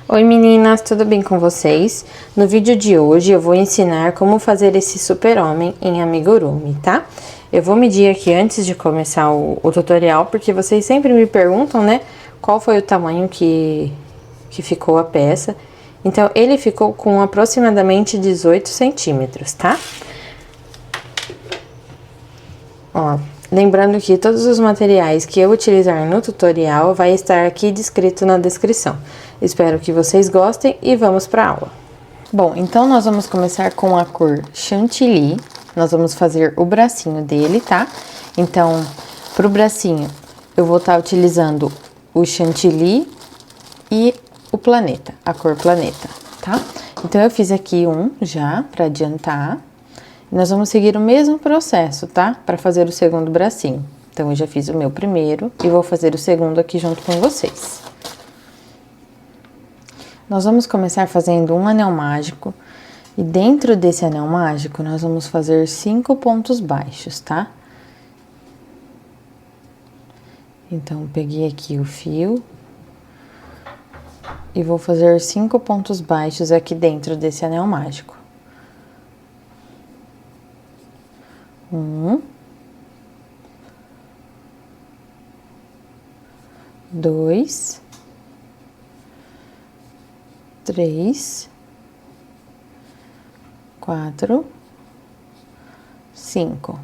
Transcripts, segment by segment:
Oi meninas, tudo bem com vocês? No vídeo de hoje eu vou ensinar como fazer esse super-homem em amigurumi, tá? Eu vou medir aqui antes de começar o tutorial, porque vocês sempre me perguntam, né? Qual foi o tamanho que ficou a peça. Então, ele ficou com aproximadamente 18 centímetros, tá? Ó, lembrando que todos os materiais que eu utilizar no tutorial vai estar aqui descrito na descrição. Espero que vocês gostem e vamos para a aula. Bom, então nós vamos começar com a cor Chantilly. Nós vamos fazer o bracinho dele, tá? Então, pro bracinho, eu vou estar utilizando o Chantilly e o planeta, a cor planeta, tá? Então, eu fiz aqui um já, para adiantar. Nós vamos seguir o mesmo processo, tá? Para fazer o segundo bracinho. Então, eu já fiz o meu primeiro e vou fazer o segundo aqui junto com vocês. Nós vamos começar fazendo um anel mágico. E dentro desse anel mágico, nós vamos fazer 5 pontos baixos, tá? Então, peguei aqui o fio. E vou fazer 5 pontos baixos aqui dentro desse anel mágico. 1, 2, 3, 4, 5.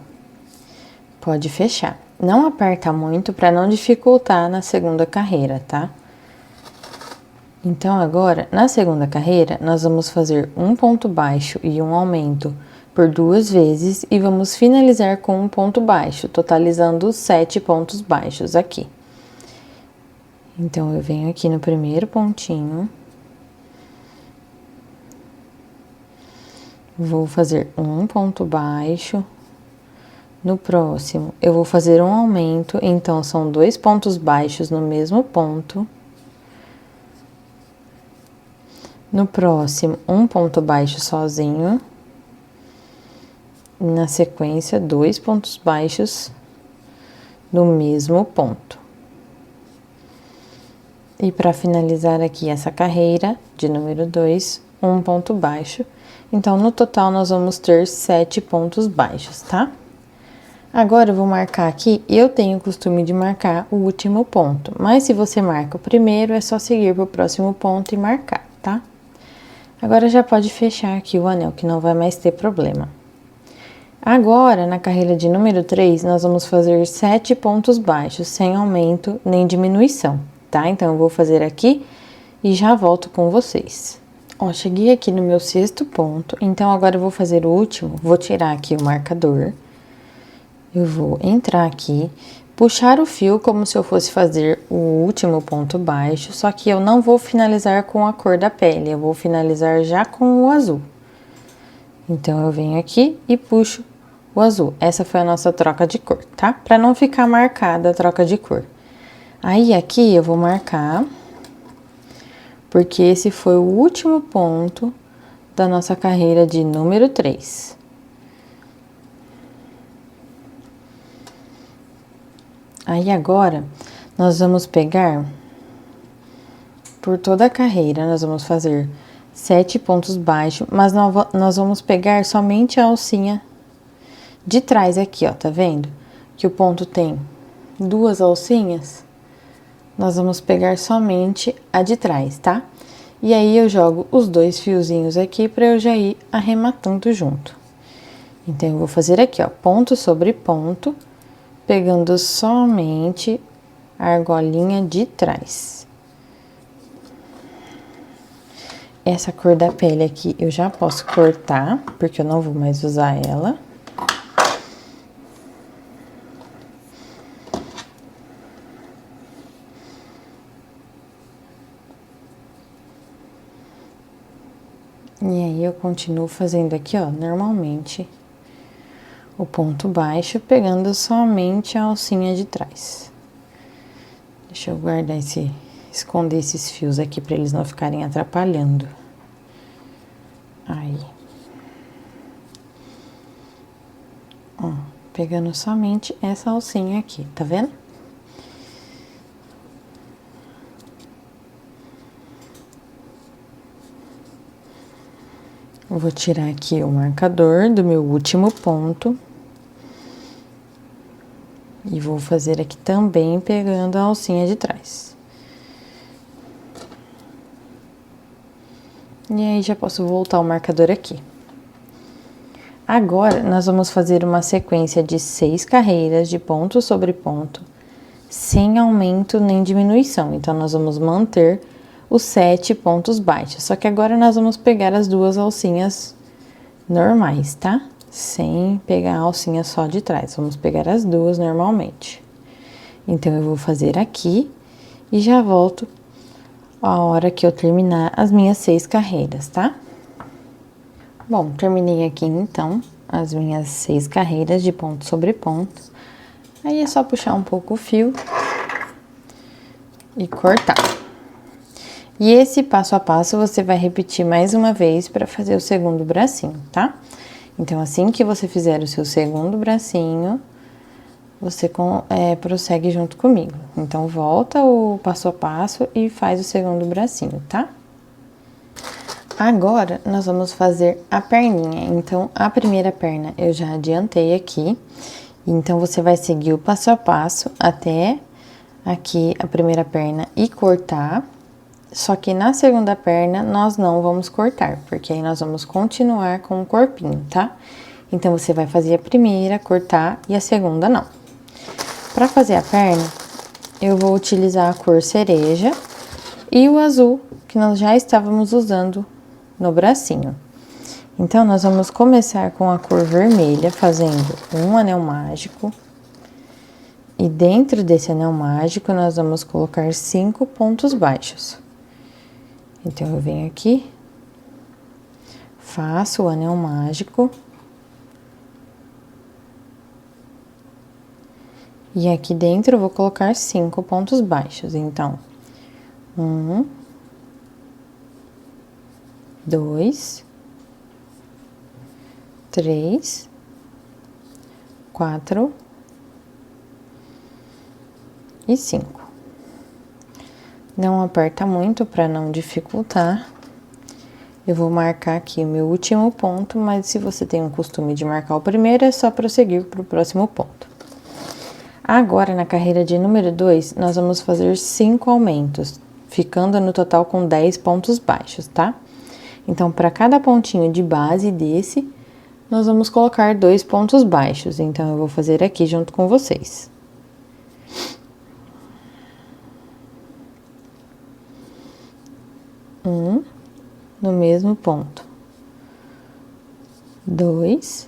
Pode fechar. Não aperta muito para não dificultar na segunda carreira, tá? Então, agora, na segunda carreira, nós vamos fazer um ponto baixo e um aumento por 2 vezes e vamos finalizar com um ponto baixo, totalizando 7 pontos baixos aqui. Então, eu venho aqui no primeiro pontinho. Vou fazer um ponto baixo. No próximo, eu vou fazer um aumento, então, são 2 pontos baixos no mesmo ponto. No próximo, um ponto baixo sozinho. Na sequência, 2 pontos baixos no mesmo ponto. E para finalizar aqui essa carreira de número 2, um ponto baixo. Então, no total, nós vamos ter 7 pontos baixos, tá? Agora, eu vou marcar aqui, eu tenho o costume de marcar o último ponto. Mas, se você marca o primeiro, é só seguir para o próximo ponto e marcar, tá? Agora, já pode fechar aqui o anel, que não vai mais ter problema. Agora, na carreira de número 3, nós vamos fazer 7 pontos baixos, sem aumento nem diminuição, tá? Então, eu vou fazer aqui e já volto com vocês. Ó, cheguei aqui no meu 6º ponto, então agora eu vou fazer o último, vou tirar aqui o marcador. Eu vou entrar aqui, puxar o fio como se eu fosse fazer o último ponto baixo, só que eu não vou finalizar com a cor da pele, eu vou finalizar já com o azul. Então, eu venho aqui e puxo o azul. Essa foi a nossa troca de cor, tá? Pra não ficar marcada a troca de cor. Aí, aqui, eu vou marcar, porque esse foi o último ponto da nossa carreira de número 3. Aí, agora, nós vamos pegar, por toda a carreira, nós vamos fazer 7 pontos baixos, mas nós vamos pegar somente a alcinha de trás aqui, ó, tá vendo? Que o ponto tem 2 alcinhas, nós vamos pegar somente a de trás, tá? E aí, eu jogo os 2 fiozinhos aqui pra eu já ir arrematando junto. Então, eu vou fazer aqui, ó, ponto sobre ponto, pegando somente a argolinha de trás. Essa cor da pele aqui eu já posso cortar, porque eu não vou mais usar ela. E aí, eu continuo fazendo aqui, ó, normalmente, o ponto baixo, pegando somente a alcinha de trás. Deixa eu guardar esconder esses fios aqui pra eles não ficarem atrapalhando. Aí. Ó, pegando somente essa alcinha aqui, tá vendo? Vou tirar aqui o marcador do meu último ponto. E vou fazer aqui também pegando a alcinha de trás. E aí, já posso voltar o marcador aqui. Agora, nós vamos fazer uma sequência de 6 carreiras de ponto sobre ponto, sem aumento nem diminuição. Então, nós vamos manter os 7 pontos baixos. Só que agora nós vamos pegar as duas alcinhas normais, tá? Sem pegar a alcinha só de trás. Vamos pegar as duas normalmente. Então, eu vou fazer aqui e já volto a hora que eu terminar as minhas 6 carreiras, tá? Bom, terminei aqui então as minhas 6 carreiras de ponto sobre ponto. Aí é só puxar um pouco o fio e cortar. E esse passo a passo você vai repetir mais uma vez para fazer o segundo bracinho, tá? Então, assim que você fizer o seu segundo bracinho, você prossegue junto comigo. Então, volta o passo a passo e faz o segundo bracinho, tá? Agora, nós vamos fazer a perninha. Então, a primeira perna eu já adiantei aqui. Então, você vai seguir o passo a passo até aqui a primeira perna e cortar. Só que na segunda perna, nós não vamos cortar, porque aí nós vamos continuar com o corpinho, tá? Então, você vai fazer a primeira, cortar, e a segunda não. Para fazer a perna, eu vou utilizar a cor cereja e o azul, que nós já estávamos usando no bracinho. Então, nós vamos começar com a cor vermelha, fazendo um anel mágico. E dentro desse anel mágico, nós vamos colocar 5 pontos baixos. Então, eu venho aqui, faço o anel mágico. E aqui dentro eu vou colocar 5 pontos baixos. Então, 1, 2, 3, 4 e 5. Não aperta muito para não dificultar. Eu vou marcar aqui o meu último ponto, mas se você tem o costume de marcar o primeiro, é só prosseguir para o próximo ponto. Agora, na carreira de número 2, nós vamos fazer 5 aumentos, ficando no total com 10 pontos baixos, tá? Então, para cada pontinho de base desse, nós vamos colocar 2 pontos baixos. Então, eu vou fazer aqui junto com vocês. Um no mesmo ponto. 2.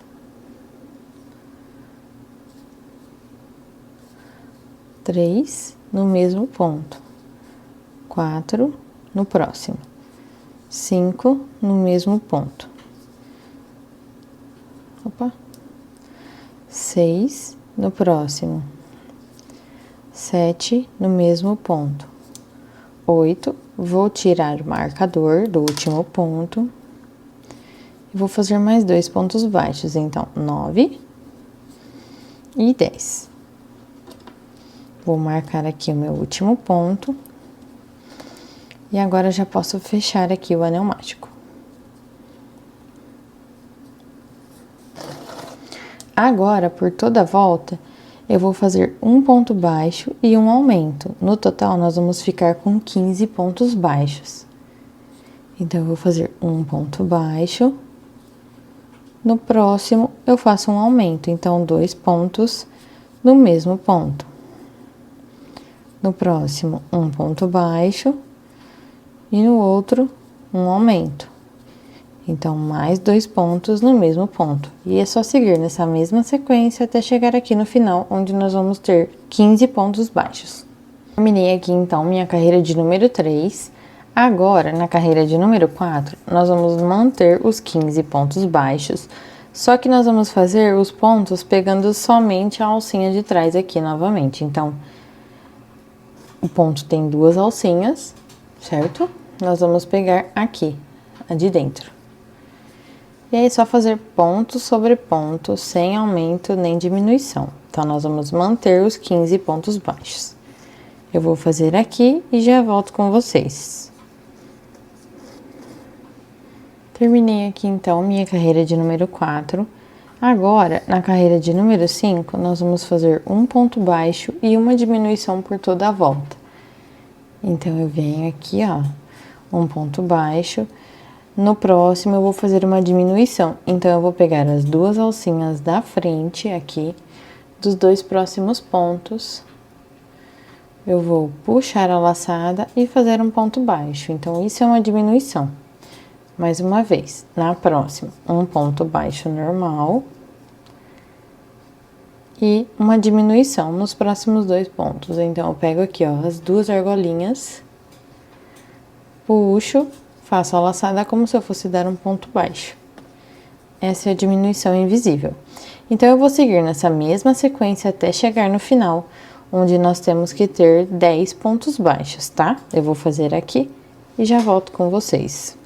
3 no mesmo ponto. 4 no próximo. 5 no mesmo ponto. Opa. 6 no próximo. 7 no mesmo ponto. 8, vou tirar o marcador do último ponto. E vou fazer mais 2 pontos baixos, então, 9 e 10. Vou marcar aqui o meu último ponto. E agora já posso fechar aqui o anel mágico. Agora, por toda a volta, eu vou fazer um ponto baixo e um aumento. No total, nós vamos ficar com 15 pontos baixos. Então, eu vou fazer um ponto baixo. No próximo, eu faço um aumento. Então, 2 pontos no mesmo ponto. No próximo, um ponto baixo. E no outro, um aumento. Então, mais 2 pontos no mesmo ponto. E é só seguir nessa mesma sequência até chegar aqui no final, onde nós vamos ter 15 pontos baixos. Terminei aqui, então, minha carreira de número 3. Agora, na carreira de número 4, nós vamos manter os 15 pontos baixos, só que nós vamos fazer os pontos pegando somente a alcinha de trás aqui novamente. Então, o ponto tem 2 alcinhas, certo? Nós vamos pegar aqui, a de dentro. E aí, só fazer ponto sobre ponto, sem aumento nem diminuição. Então, nós vamos manter os 15 pontos baixos. Eu vou fazer aqui e já volto com vocês. Terminei aqui, então, minha carreira de número 4. Agora, na carreira de número 5, nós vamos fazer um ponto baixo e uma diminuição por toda a volta. Então, eu venho aqui, ó, um ponto baixo. No próximo, eu vou fazer uma diminuição. Então, eu vou pegar as duas alcinhas da frente aqui, dos dois próximos pontos. Eu vou puxar a laçada e fazer um ponto baixo. Então, isso é uma diminuição. Mais uma vez, na próxima, um ponto baixo normal. E uma diminuição nos próximos dois pontos. Então, eu pego aqui, ó, as duas argolinhas, puxo, faço a laçada como se eu fosse dar um ponto baixo. Essa é a diminuição invisível. Então, eu vou seguir nessa mesma sequência até chegar no final, onde nós temos que ter 10 pontos baixos, tá? Eu vou fazer aqui e já volto com vocês.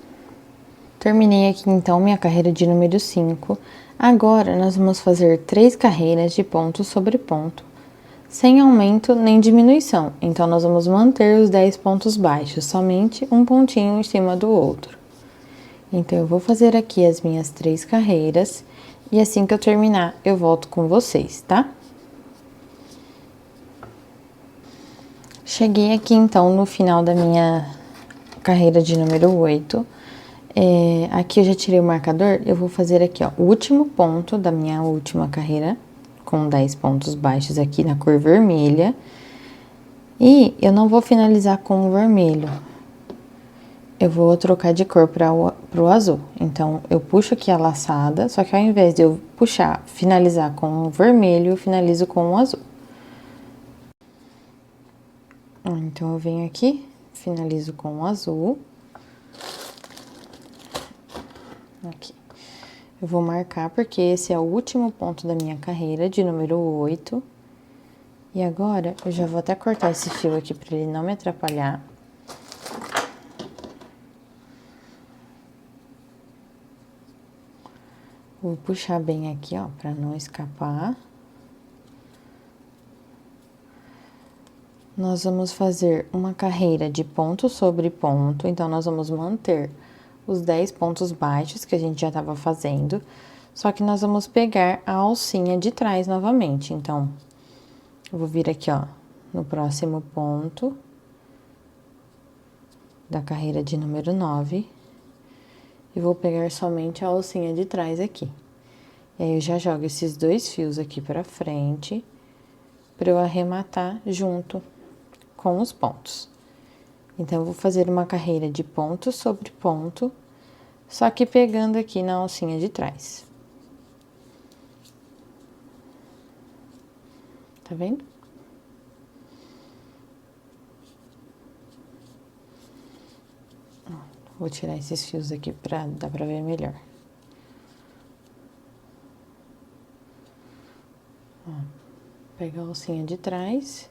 Terminei aqui, então, minha carreira de número 5. Agora, nós vamos fazer 3 carreiras de ponto sobre ponto, sem aumento nem diminuição. Então, nós vamos manter os 10 pontos baixos, somente um pontinho em cima do outro. Então, eu vou fazer aqui as minhas 3 carreiras, e assim que eu terminar, eu volto com vocês, tá? Cheguei aqui, então, no final da minha carreira de número 8. Aqui eu já tirei o marcador, eu vou fazer aqui, ó, o último ponto da minha última carreira, com 10 pontos baixos aqui na cor vermelha. E eu não vou finalizar com o vermelho, eu vou trocar de cor para o azul. Então, eu puxo aqui a laçada, só que ao invés de eu puxar, finalizar com o vermelho, eu finalizo com o azul. Então, eu venho aqui, finalizo com o azul. Aqui. Eu vou marcar porque esse é o último ponto da minha carreira, de número 8. E agora, eu já vou até cortar esse fio aqui pra ele não me atrapalhar. Vou puxar bem aqui, ó, pra não escapar. Nós vamos fazer uma carreira de ponto sobre ponto, então, nós vamos manter os 10 pontos baixos que a gente já tava fazendo, só que nós vamos pegar a alcinha de trás novamente. Então, eu vou vir aqui, ó, no próximo ponto da carreira de número 9, e vou pegar somente a alcinha de trás aqui. E aí, eu já jogo esses 2 fios aqui pra frente, pra eu arrematar junto com os pontos. Então, eu vou fazer uma carreira de ponto sobre ponto, só que pegando aqui na alcinha de trás. Tá vendo? Vou tirar esses fios aqui pra dar pra ver melhor. Ó, pega a alcinha de trás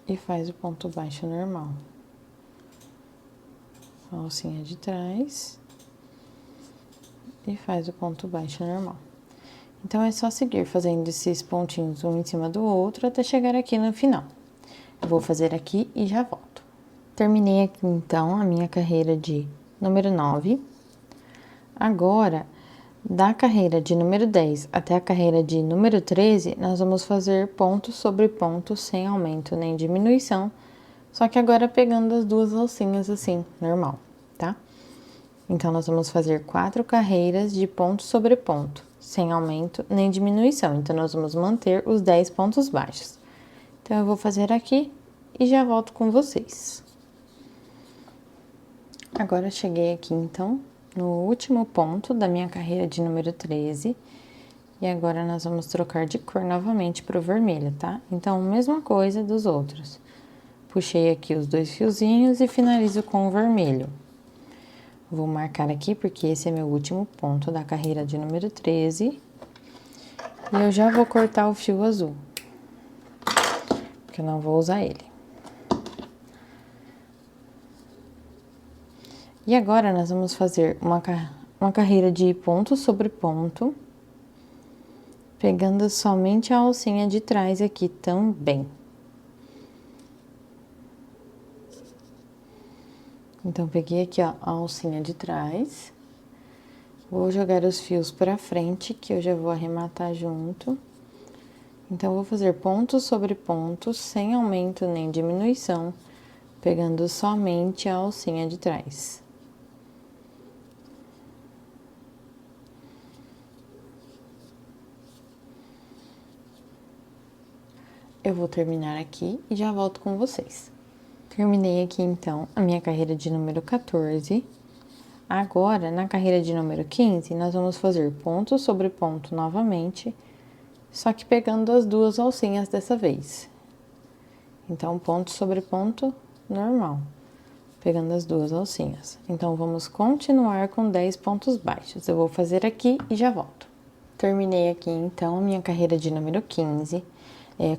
e faz o ponto baixo normal. A alcinha de trás e faz o ponto baixo normal. Então, é só seguir fazendo esses pontinhos um em cima do outro até chegar aqui no final. Eu vou fazer aqui e já volto. Terminei aqui, então, a minha carreira de número 9. Agora, da carreira de número 10 até a carreira de número 13, nós vamos fazer ponto sobre ponto sem aumento nem diminuição, só que agora pegando as duas alcinhas assim, normal, tá? Então, nós vamos fazer 4 carreiras de ponto sobre ponto, sem aumento nem diminuição. Então, nós vamos manter os 10 pontos baixos. Então, eu vou fazer aqui e já volto com vocês. Agora, eu cheguei aqui, então, no último ponto da minha carreira de número 13. E agora, nós vamos trocar de cor novamente pro vermelho, tá? Então, mesma coisa dos outros. Puxei aqui os 2 fiozinhos e finalizo com o vermelho. Vou marcar aqui, porque esse é meu último ponto da carreira de número 13. E eu já vou cortar o fio azul, porque eu não vou usar ele. E agora, nós vamos fazer uma carreira de ponto sobre ponto, pegando somente a alcinha de trás aqui também. Então, peguei aqui, ó, a alcinha de trás. Vou jogar os fios pra frente, que eu já vou arrematar junto. Então, vou fazer pontos sobre pontos, sem aumento nem diminuição, pegando somente a alcinha de trás. Eu vou terminar aqui e já volto com vocês. Terminei aqui, então, a minha carreira de número 14. Agora, na carreira de número 15, nós vamos fazer ponto sobre ponto novamente, só que pegando as duas alcinhas dessa vez. Então, ponto sobre ponto normal, pegando as duas alcinhas. Então, vamos continuar com 10 pontos baixos. Eu vou fazer aqui e já volto. Terminei aqui, então, a minha carreira de número 15.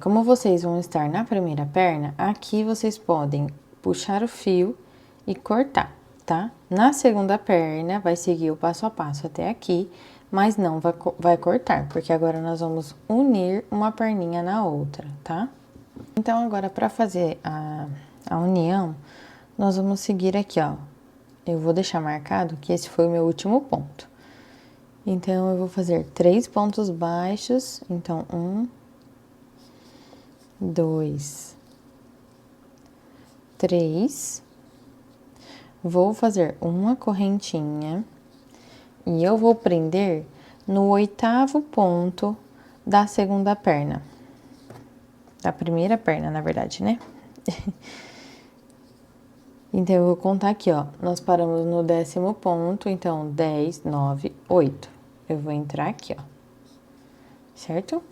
Como vocês vão estar na primeira perna, aqui vocês podem puxar o fio e cortar, tá? Na segunda perna, vai seguir o passo a passo até aqui, mas não vai cortar, porque agora nós vamos unir uma perninha na outra, tá? Então, agora, para fazer a união, nós vamos seguir aqui, ó. Eu vou deixar marcado que esse foi o meu último ponto. Então, eu vou fazer 3 pontos baixos. Então, 1, 2, 3. Vou fazer uma correntinha e eu vou prender no 8º ponto da segunda perna. Da primeira perna, na verdade, né? Então, eu vou contar aqui, ó. Nós paramos no 10º ponto, então, 10, 9, 8. Eu vou entrar aqui, ó. Certo?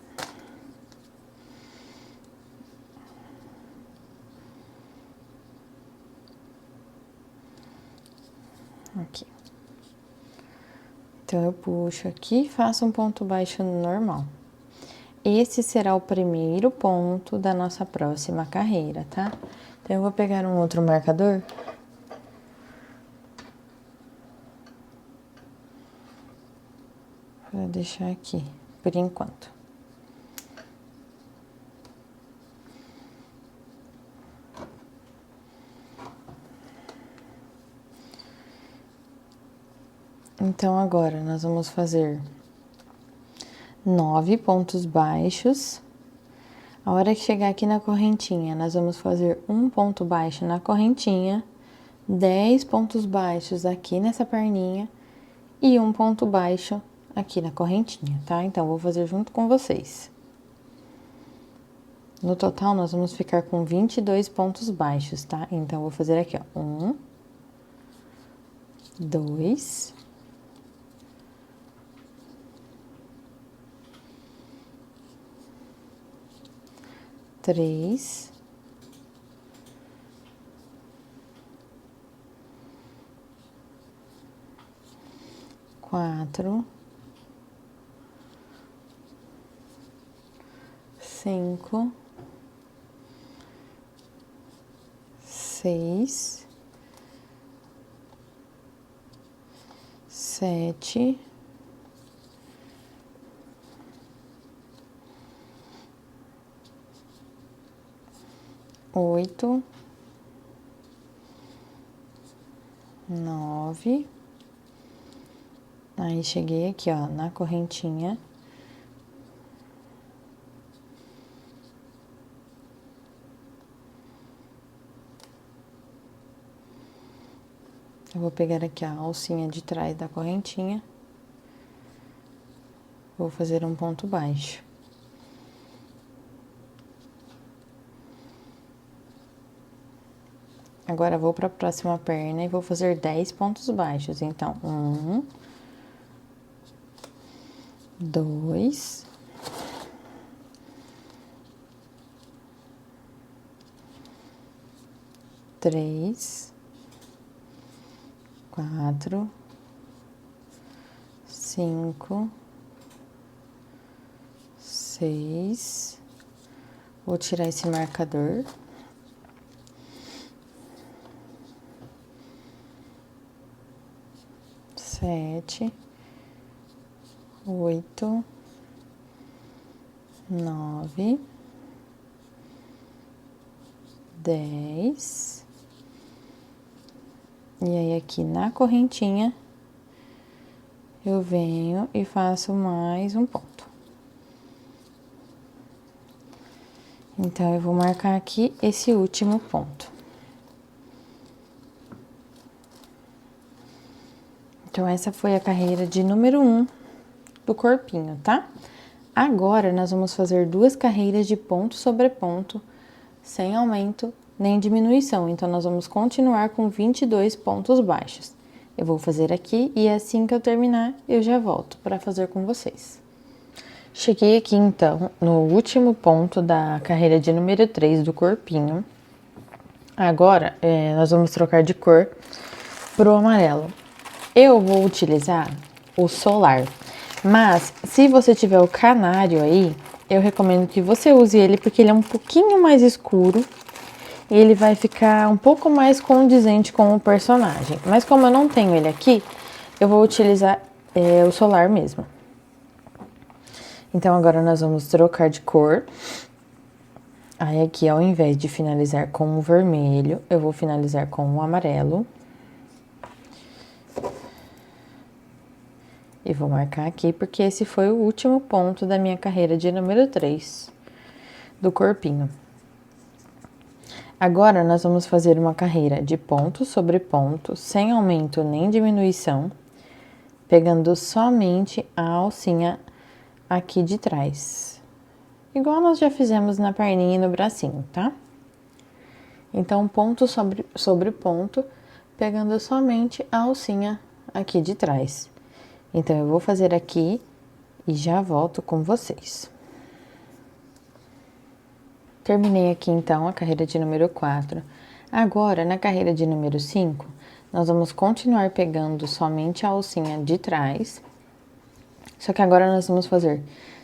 Aqui. Então, eu puxo aqui e faço um ponto baixo normal. Esse será o primeiro ponto da nossa próxima carreira, tá? Então, eu vou pegar um outro marcador. Vou deixar aqui, por enquanto. Então, agora, nós vamos fazer 9 pontos baixos. A hora que chegar aqui na correntinha, nós vamos fazer um ponto baixo na correntinha, 10 pontos baixos aqui nessa perninha e um ponto baixo aqui na correntinha, tá? Então, vou fazer junto com vocês. No total, nós vamos ficar com 22 pontos baixos, tá? Então, vou fazer aqui, ó. 1, 2, 3, 4, 5, 6, 7, 8, 9. Aí, cheguei aqui, ó, na correntinha. Eu vou pegar aqui a alcinha de trás da correntinha. Vou fazer um ponto baixo. Agora, vou para a próxima perna e vou fazer 10 pontos baixos. Então, 1, 2, 3, 4, 5, 6. Vou tirar esse marcador. 7, 8, 9, 10, E aí, aqui na correntinha, eu venho e faço mais um ponto. Então, eu vou marcar aqui esse último ponto. Então, essa foi a carreira de número 1 do corpinho, tá? Agora, nós vamos fazer 2 carreiras de ponto sobre ponto, sem aumento nem diminuição. Então, nós vamos continuar com 22 pontos baixos. Eu vou fazer aqui e assim que eu terminar, eu já volto para fazer com vocês. Cheguei aqui, então, no último ponto da carreira de número 3 do corpinho. Agora, nós vamos trocar de cor pro amarelo. Eu vou utilizar o solar, mas se você tiver o canário aí, eu recomendo que você use ele porque ele é um pouquinho mais escuro e ele vai ficar um pouco mais condizente com o personagem. Mas como eu não tenho ele aqui, eu vou utilizar o solar mesmo. Então, agora nós vamos trocar de cor. Aí, aqui, ao invés de finalizar com o vermelho, eu vou finalizar com o amarelo. E vou marcar aqui, porque esse foi o último ponto da minha carreira de número 3 do corpinho. Agora, nós vamos fazer uma carreira de ponto sobre ponto, sem aumento nem diminuição, pegando somente a alcinha aqui de trás. Igual nós já fizemos na perninha e no bracinho, tá? Então, ponto sobre ponto, pegando somente a alcinha aqui de trás. Então, eu vou fazer aqui e já volto com vocês. Terminei aqui, então, a carreira de número 4. Agora, na carreira de número 5, nós vamos continuar pegando somente a alcinha de trás. Só que agora nós vamos fazer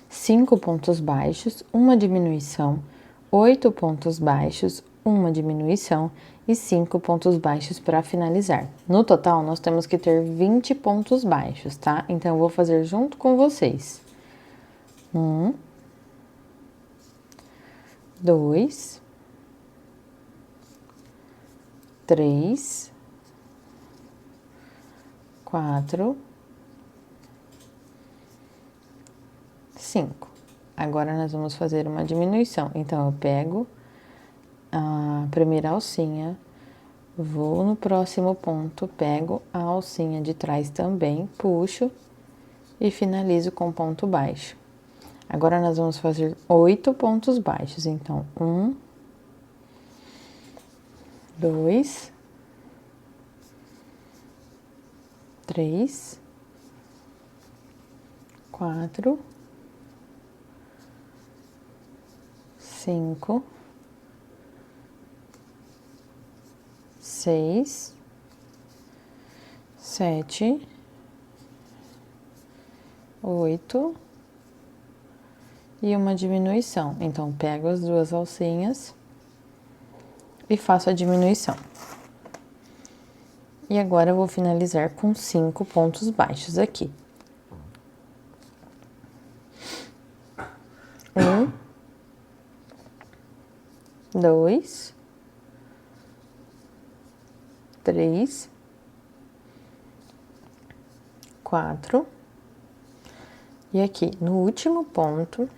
5 pontos baixos, uma diminuição, 8 pontos baixos, uma diminuição e 5 pontos baixos para finalizar. No total, nós temos que ter 20 pontos baixos, tá? Então, eu vou fazer junto com vocês. 1, 2, 3, 4, 5. Agora, nós vamos fazer uma diminuição. Então, eu pego a primeira alcinha, vou no próximo ponto, pego a alcinha de trás também, puxo e finalizo com ponto baixo. Agora, nós vamos fazer 8 pontos baixos. Então, 1, 2, 3, 4, 5, 6, 7, 8 e uma diminuição. Então, pego as 2 alcinhas e faço a diminuição. E agora, eu vou finalizar com 5 pontos baixos aqui. 1, 2, 3, 4. E aqui, no último ponto,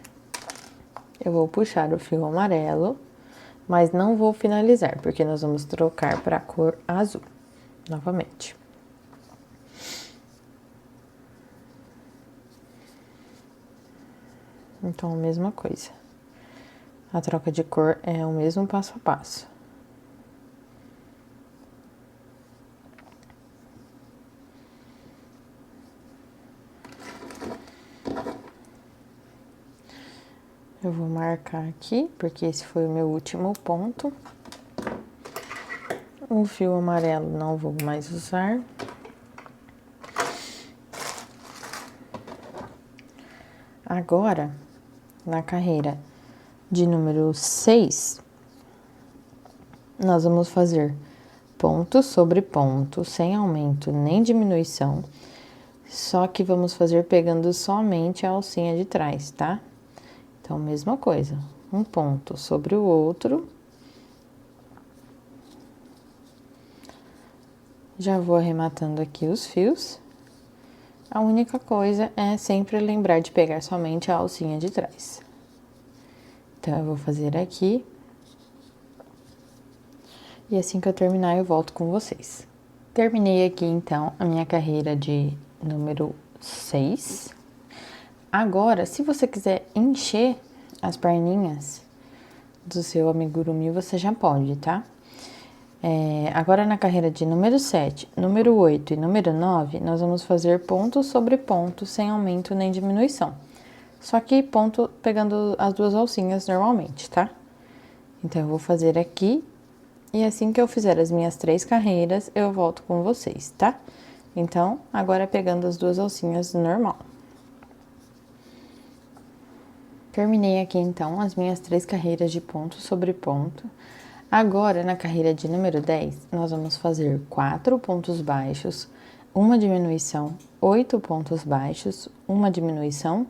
eu vou puxar o fio amarelo, mas não vou finalizar, porque nós vamos trocar para a cor azul, novamente. Então, a mesma coisa. A troca de cor é o mesmo passo a passo. Eu vou marcar aqui, porque esse foi o meu último ponto. O fio amarelo não vou mais usar. Agora, na carreira de número 6, nós vamos fazer ponto sobre ponto, sem aumento nem diminuição, só que vamos fazer pegando somente a alcinha de trás, tá? Então, mesma coisa, um ponto sobre o outro. Já vou arrematando aqui os fios. A única coisa é sempre lembrar de pegar somente a alcinha de trás. Então, eu vou fazer aqui. E assim que eu terminar, eu volto com vocês. Terminei aqui, então, a minha carreira de número 6. Agora, se você quiser encher as perninhas do seu amigurumi, você já pode, tá? Agora, na carreira de número 7, número 8 e número 9, nós vamos fazer ponto sobre ponto, sem aumento nem diminuição. Só que ponto pegando as duas alcinhas normalmente, tá? Então, eu vou fazer aqui, e assim que eu fizer as minhas 3 carreiras, eu volto com vocês, tá? Então, agora pegando as duas alcinhas normal. Terminei aqui, então, as minhas 3 carreiras de ponto sobre ponto. Agora, na carreira de número 10, nós vamos fazer 4 pontos baixos, uma diminuição, 8 pontos baixos, uma diminuição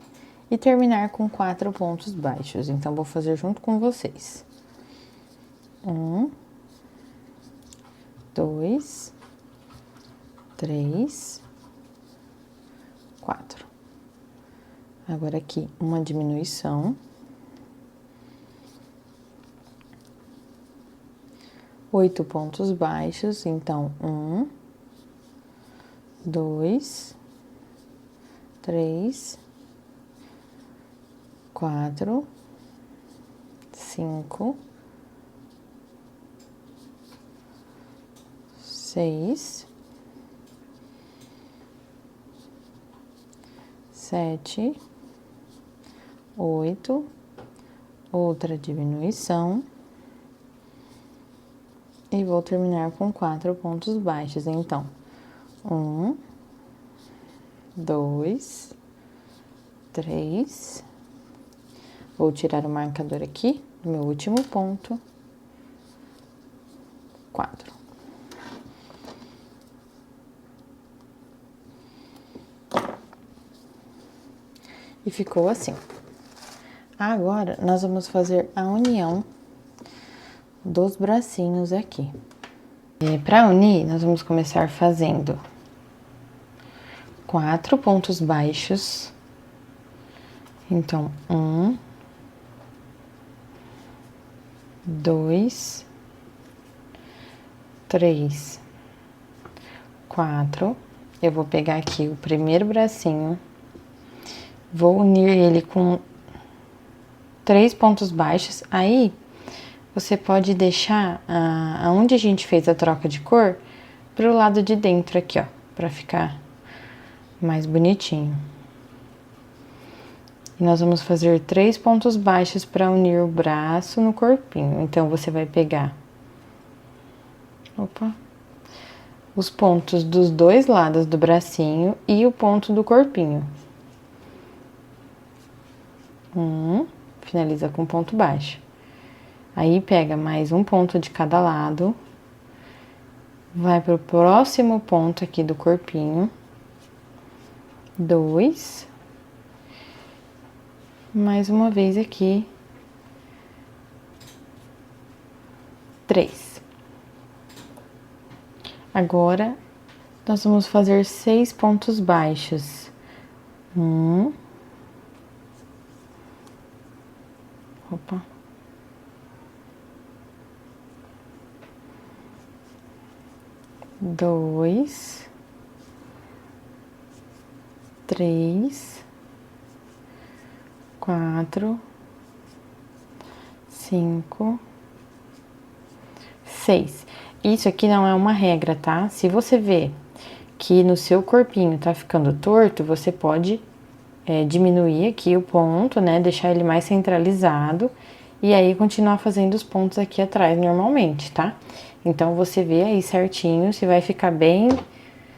e terminar com 4 pontos baixos. Então, vou fazer junto com vocês. 1, 2, 3, 4. Agora aqui, uma diminuição. 8 pontos baixos, então, 1, 2, 3, 4, 5, 6, 7, 8, outra diminuição. E vou terminar com 4 pontos baixos, então, 1, 2, 3, vou tirar o marcador aqui, do meu último ponto, 4. E ficou assim. Agora, nós vamos fazer a união dos bracinhos aqui. Para unir, nós vamos começar fazendo 4 pontos baixos. Então, 1, 2, 3, 4. Eu vou pegar aqui o primeiro bracinho, vou unir ele com 3 pontos baixos. Aí, você pode deixar aonde a gente fez a troca de cor pro lado de dentro aqui, ó, pra ficar mais bonitinho. E nós vamos fazer 3 pontos baixos para unir o braço no corpinho. Então, você vai pegar, os pontos dos 2 lados do bracinho e o ponto do corpinho. Finaliza com ponto baixo. Aí, pega mais um ponto de cada lado, vai pro próximo ponto aqui do corpinho, 2, mais uma vez aqui, 3. Agora, nós vamos fazer 6 pontos baixos. 2, 3, 4, 5, 6. Isso aqui não é uma regra, tá? Se você vê que no seu corpinho tá ficando torto, você pode diminuir aqui o ponto, né? Deixar ele mais centralizado e aí continuar fazendo os pontos aqui atrás normalmente, tá? Então, você vê aí certinho se vai ficar bem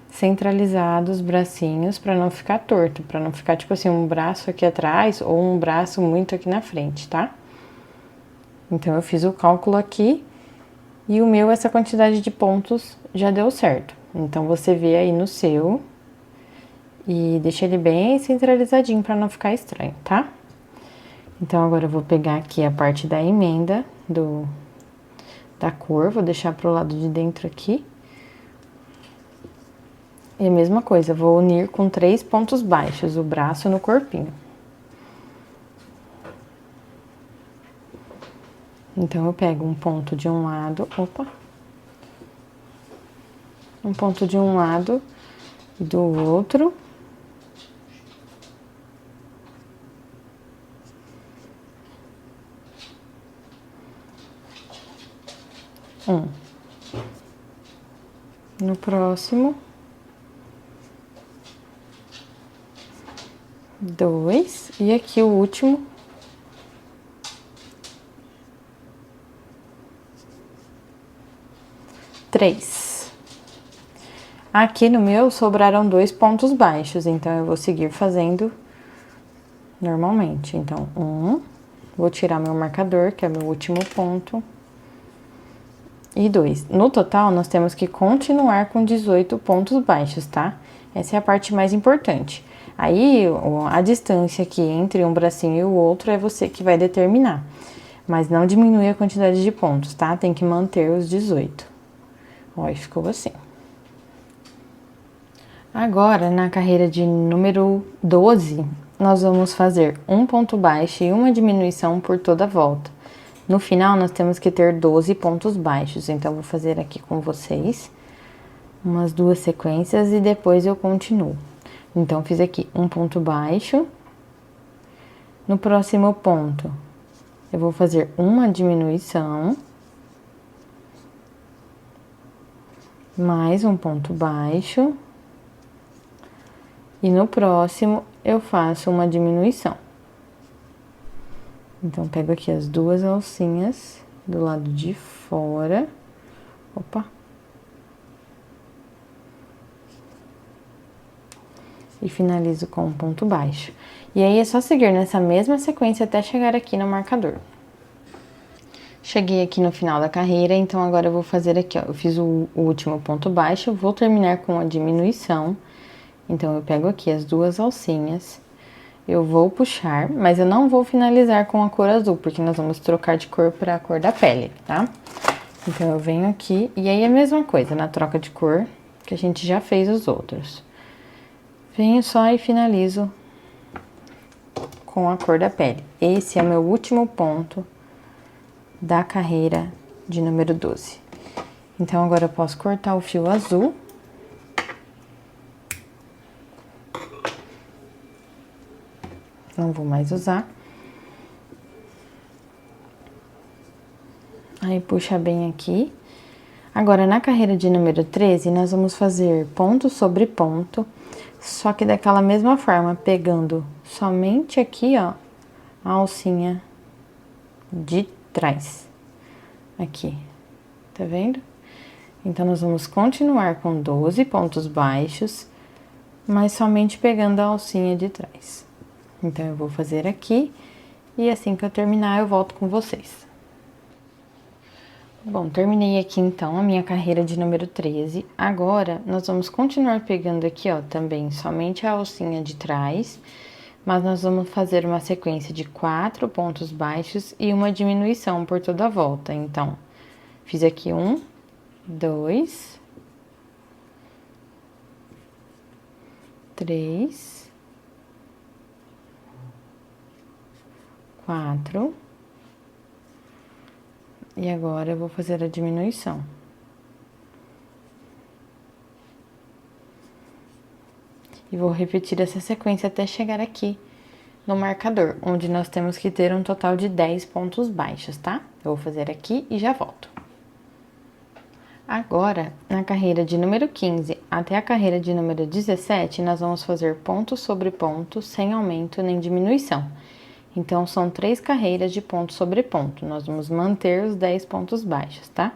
centralizado os bracinhos pra não ficar torto, pra não ficar tipo assim, um braço aqui atrás ou um braço muito aqui na frente, tá? Então, eu fiz o cálculo aqui e o meu, essa quantidade de pontos já deu certo. Então, você vê aí no seu e deixa ele bem centralizadinho pra não ficar estranho, tá? Então, agora eu vou pegar aqui a parte da emenda da cor, vou deixar pro lado de dentro aqui. E a mesma coisa, vou unir com 3 pontos baixos, o braço no corpinho. Então, eu pego um ponto de um lado, um ponto de um lado e do outro. No próximo, 2, e aqui o último, 3. Aqui no meu sobraram 2 pontos baixos, então eu vou seguir fazendo normalmente. Então, vou tirar meu marcador, que é meu último ponto, e 2. No total, nós temos que continuar com 18 pontos baixos, tá? Essa é a parte mais importante. Aí, a distância aqui entre um bracinho e o outro é você que vai determinar. Mas não diminui a quantidade de pontos, tá? Tem que manter os 18. Ó, e ficou assim. Agora, na carreira de número 12, nós vamos fazer um ponto baixo e uma diminuição por toda a volta. No final, nós temos que ter 12 pontos baixos, então, vou fazer aqui com vocês umas 2 sequências e depois eu continuo. Então, fiz aqui um ponto baixo. No próximo ponto, eu vou fazer uma diminuição, mais um ponto baixo, e no próximo eu faço uma diminuição. Então, pego aqui as 2 alcinhas do lado de fora. E finalizo com um ponto baixo. E aí, é só seguir nessa mesma sequência até chegar aqui no marcador. Cheguei aqui no final da carreira, então agora eu vou fazer aqui, ó. Eu fiz o último ponto baixo, vou terminar com a diminuição. Então, eu pego aqui as 2 alcinhas. Eu vou puxar, mas eu não vou finalizar com a cor azul, porque nós vamos trocar de cor para a cor da pele, tá? Então, eu venho aqui, e aí é a mesma coisa, na troca de cor, que a gente já fez os outros. Venho só e finalizo com a cor da pele. Esse é meu último ponto da carreira de número 12. Então, agora eu posso cortar o fio azul. Não vou mais usar. Aí, puxa bem aqui. Agora, na carreira de número 13, nós vamos fazer ponto sobre ponto, só que daquela mesma forma, pegando somente aqui, ó, a alcinha de trás. Aqui, tá vendo? Então, nós vamos continuar com 12 pontos baixos, mas somente pegando a alcinha de trás. Então, eu vou fazer aqui, e assim que eu terminar, eu volto com vocês. Bom, terminei aqui então a minha carreira de número 13. Agora, nós vamos continuar pegando aqui, ó, também somente a alcinha de trás, mas nós vamos fazer uma sequência de 4 pontos baixos e uma diminuição por toda a volta. Então, fiz aqui 1, 2, 3, 4, e agora eu vou fazer a diminuição. E vou repetir essa sequência até chegar aqui no marcador, onde nós temos que ter um total de 10 pontos baixos, tá? Eu vou fazer aqui e já volto. Agora, na carreira de número 15 até a carreira de número 17, nós vamos fazer ponto sobre ponto, sem aumento nem diminuição. Então, são 3 carreiras de ponto sobre ponto. Nós vamos manter os 10 pontos baixos, tá?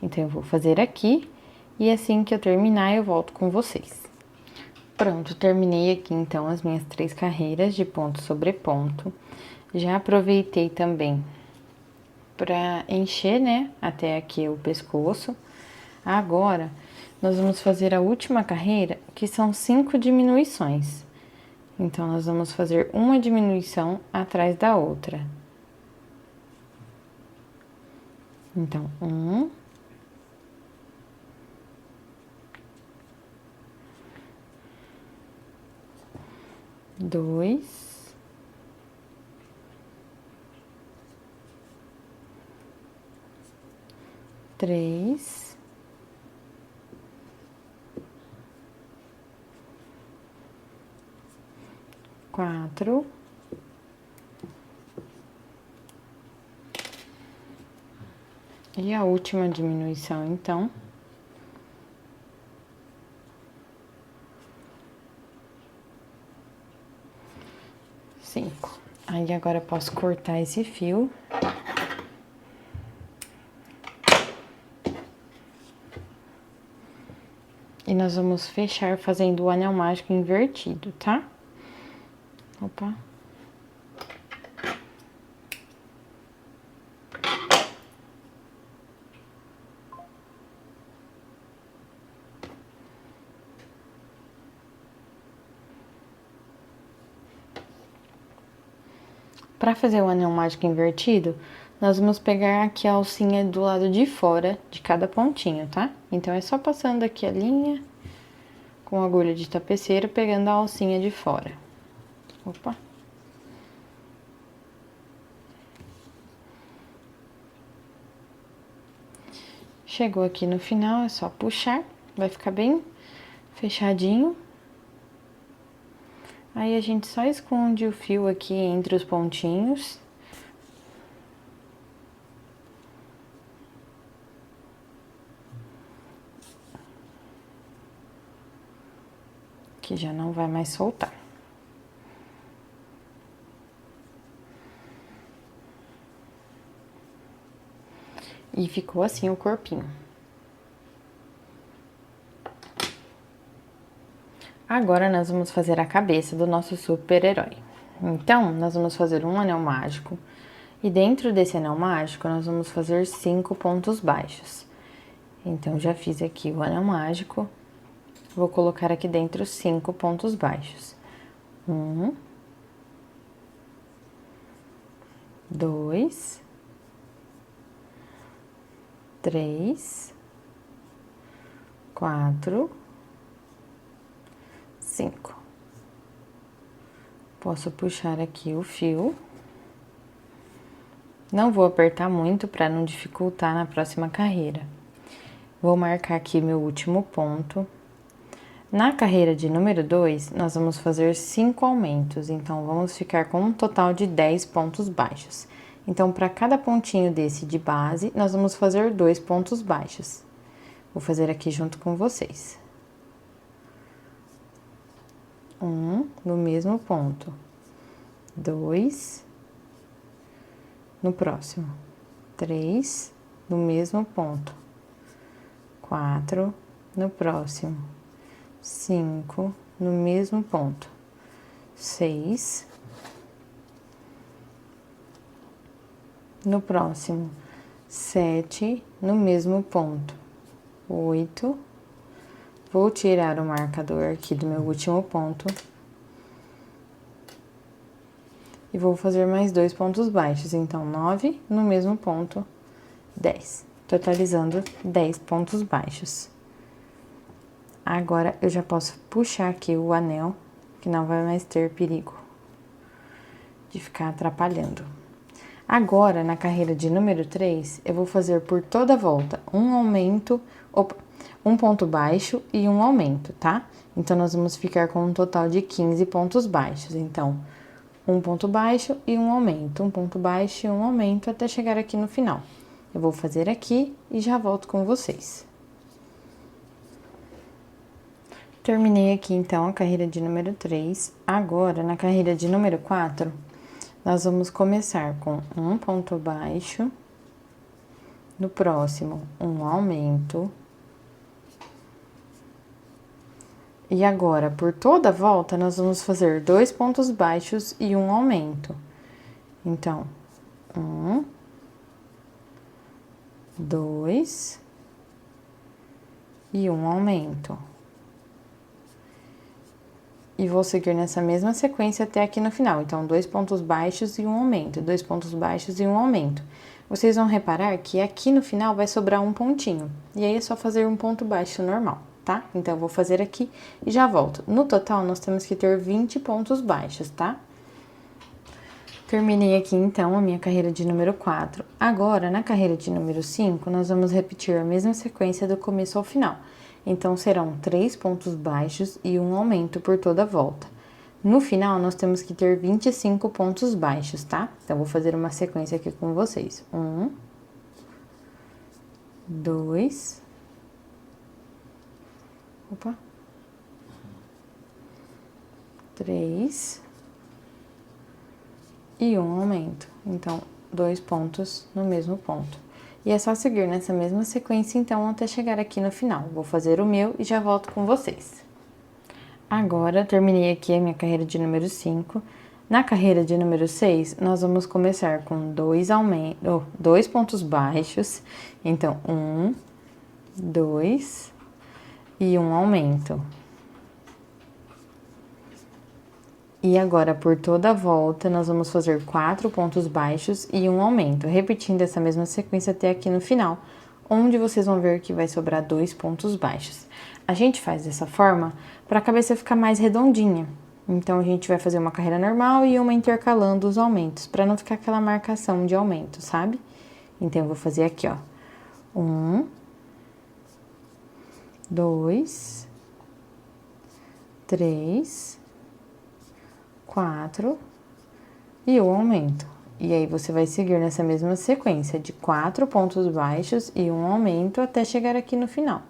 Então, eu vou fazer aqui e assim que eu terminar, eu volto com vocês. Pronto, terminei aqui então as minhas 3 carreiras de ponto sobre ponto. Já aproveitei também para encher, né, até aqui o pescoço. Agora, nós vamos fazer a última carreira, que são 5 diminuições. Então, nós vamos fazer uma diminuição atrás da outra. Então, 1, 2, 3, 4, e a última diminuição, então, 5. Aí, agora eu posso cortar esse fio. E nós vamos fechar fazendo o anel mágico invertido, tá? Opa. Para fazer o anel mágico invertido, nós vamos pegar aqui a alcinha do lado de fora de cada pontinho, tá? Então, é só passando aqui a linha com agulha de tapeceiro, pegando a alcinha de fora. Opa! Chegou aqui no final, é só puxar, vai ficar bem fechadinho. Aí, a gente só esconde o fio aqui entre os pontinhos. Que já não vai mais soltar. E ficou assim o corpinho. Agora, nós vamos fazer a cabeça do nosso super-herói. Então, nós vamos fazer um anel mágico. E dentro desse anel mágico, nós vamos fazer 5 pontos baixos. Então, já fiz aqui o anel mágico. Vou colocar aqui dentro 5 pontos baixos. 1, 2, 3, 4, 5. Posso puxar aqui o fio. Não vou apertar muito para não dificultar na próxima carreira. Vou marcar aqui meu último ponto. Na carreira de número 2, nós vamos fazer 5 aumentos, então vamos ficar com um total de 10 pontos baixos. Então, para cada pontinho desse de base, nós vamos fazer 2 pontos baixos. Vou fazer aqui junto com vocês. 1 no mesmo ponto, 2 no próximo, 3 no mesmo ponto, 4 no próximo, 5 no mesmo ponto, 6 no próximo, 7 no mesmo ponto, 8. Vou tirar o marcador aqui do meu último ponto. E vou fazer mais 2 pontos baixos, então 9 no mesmo ponto, 10, totalizando 10 pontos baixos. Agora, eu já posso puxar aqui o anel, que não vai mais ter perigo de ficar atrapalhando. Agora, na carreira de número 3, eu vou fazer por toda a volta um aumento, um ponto baixo e um aumento, tá? Então, nós vamos ficar com um total de 15 pontos baixos. Então, um ponto baixo e um aumento, um ponto baixo e um aumento até chegar aqui no final. Eu vou fazer aqui e já volto com vocês. Terminei aqui, então, a carreira de número 3. Agora, na carreira de número 4, nós vamos começar com um ponto baixo. No próximo, um aumento. E agora, por toda a volta, nós vamos fazer 2 pontos baixos e um aumento. Então, 1, 2 e um aumento. E vou seguir nessa mesma sequência até aqui no final. Então, 2 pontos baixos e um aumento, 2 pontos baixos e um aumento. Vocês vão reparar que aqui no final vai sobrar um pontinho. E aí, é só fazer um ponto baixo normal. tá? Então, eu vou fazer aqui e já volto. No total, nós temos que ter 20 pontos baixos, tá? Terminei aqui, então, a minha carreira de número 4. Agora, na carreira de número 5, nós vamos repetir a mesma sequência do começo ao final. Então, serão 3 pontos baixos e um aumento por toda a volta. No final, nós temos que ter 25 pontos baixos, tá? Então, vou fazer uma sequência aqui com vocês. 1, 2... Opa! 3... e um aumento. Então, 2 pontos no mesmo ponto. E é só seguir nessa mesma sequência, então, até chegar aqui no final. Vou fazer o meu e já volto com vocês. Agora, terminei aqui a minha carreira de número 5. Na carreira de número 6, nós vamos começar com 2 pontos baixos. Então, 1, 2 e um aumento. E agora, por toda a volta, nós vamos fazer 4 pontos baixos e um aumento, repetindo essa mesma sequência até aqui no final, onde vocês vão ver que vai sobrar 2 pontos baixos. A gente faz dessa forma para a cabeça ficar mais redondinha. Então, a gente vai fazer uma carreira normal e uma intercalando os aumentos, para não ficar aquela marcação de aumento, sabe? Então, eu vou fazer aqui, ó. 1, 2, 3... 4 e um aumento. E aí, você vai seguir nessa mesma sequência de 4 pontos baixos e um aumento até chegar aqui no final.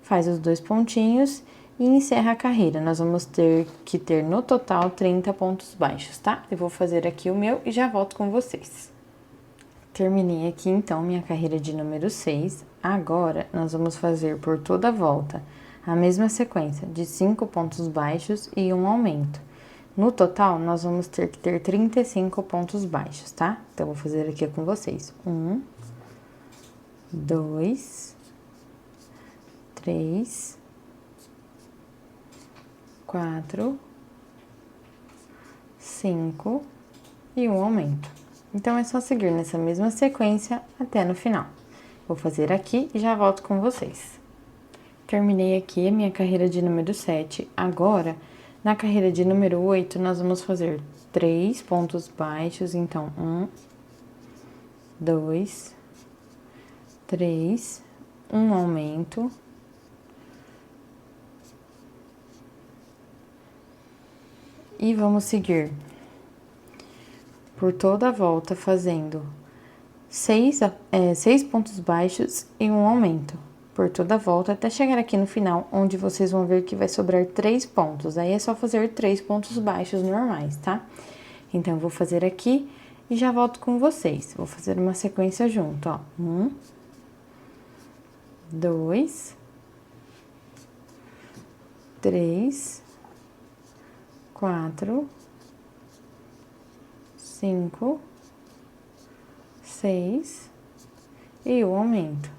Faz os 2 pontinhos e encerra a carreira. Nós vamos ter que ter no total 30 pontos baixos, tá? Eu vou fazer aqui o meu e já volto com vocês. Terminei aqui, então, minha carreira de número 6. Agora, nós vamos fazer por toda a volta a mesma sequência de 5 pontos baixos e um aumento. No total, nós vamos ter que ter 35 pontos baixos, tá? Então, vou fazer aqui com vocês. 1, 2, 3, 4, 5 e um aumento. Então, é só seguir nessa mesma sequência até no final. Vou fazer aqui e já volto com vocês. Terminei aqui a minha carreira de número 7. Agora, na carreira de número 8, nós vamos fazer 3 pontos baixos. Então, 1, 2, 3, um aumento. E vamos seguir por toda a volta fazendo 6 pontos baixos e um aumento por toda a volta, até chegar aqui no final, onde vocês vão ver que vai sobrar 3 pontos. Aí, é só fazer 3 pontos baixos normais, tá? Então, eu vou fazer aqui e já volto com vocês. Vou fazer uma sequência junto, ó. 1, 2, 3, 4, 5, 6 e o aumento.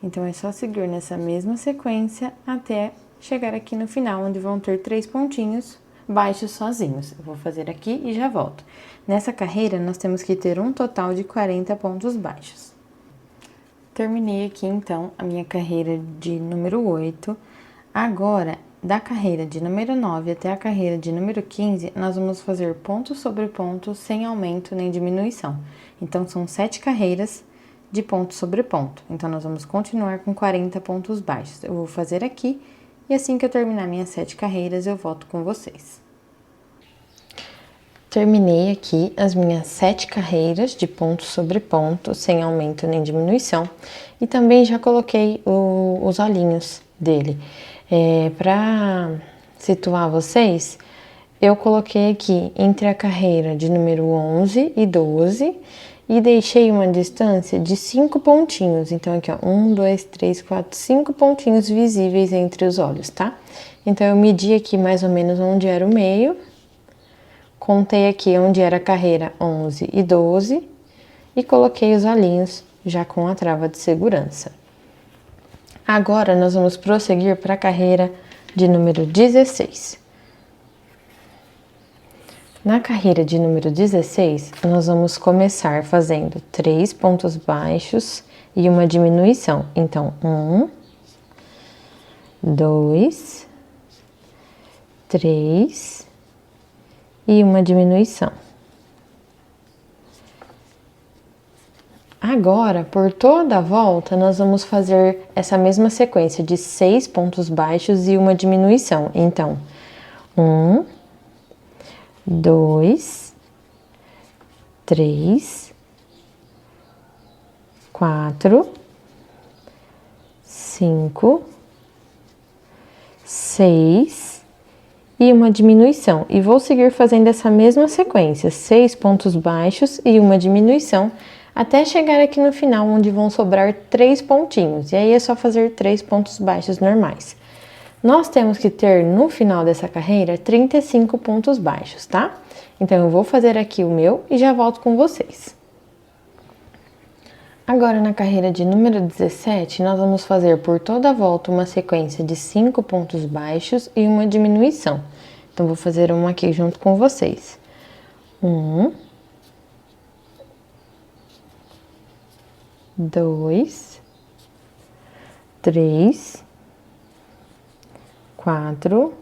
Então, é só seguir nessa mesma sequência até chegar aqui no final, onde vão ter 3 pontinhos baixos sozinhos. Eu vou fazer aqui e já volto. Nessa carreira, nós temos que ter um total de 40 pontos baixos. Terminei aqui, então, a minha carreira de número 8. Agora, da carreira de número 9 até a carreira de número 15, nós vamos fazer ponto sobre ponto, sem aumento nem diminuição. Então, são 7 carreiras de ponto sobre ponto. Então, nós vamos continuar com 40 pontos baixos. Eu vou fazer aqui e assim que eu terminar minhas 7 carreiras, eu volto com vocês. Terminei aqui as minhas 7 carreiras de ponto sobre ponto, sem aumento nem diminuição. E também já coloquei os olhinhos dele. Para situar vocês, eu coloquei aqui entre a carreira de número 11 e 12 e deixei uma distância de 5 pontinhos. Então, aqui, ó, 1, 2, 3, 4, 5 pontinhos visíveis entre os olhos, tá? Então, eu medi aqui mais ou menos onde era o meio, contei aqui onde era a carreira 11 e 12 e coloquei os olhinhos já com a trava de segurança. Agora, nós vamos prosseguir para a carreira de número 16. Na carreira de número 16, nós vamos começar fazendo 3 pontos baixos e uma diminuição. Então, 1, 2, 3 e uma diminuição. Agora, por toda a volta, nós vamos fazer essa mesma sequência de 6 pontos baixos e uma diminuição. Então, 1, 2, 3, 4, 5, 6 e uma diminuição. E vou seguir fazendo essa mesma sequência, 6 pontos baixos e uma diminuição, até chegar aqui no final, onde vão sobrar 3 pontinhos. E aí é só fazer 3 pontos baixos normais. Nós temos que ter, no final dessa carreira, 35 pontos baixos, tá? Então, eu vou fazer aqui o meu e já volto com vocês. Agora, na carreira de número 17, nós vamos fazer por toda a volta uma sequência de 5 pontos baixos e uma diminuição. Então, vou fazer uma aqui junto com vocês. 1, 2, 3, 4,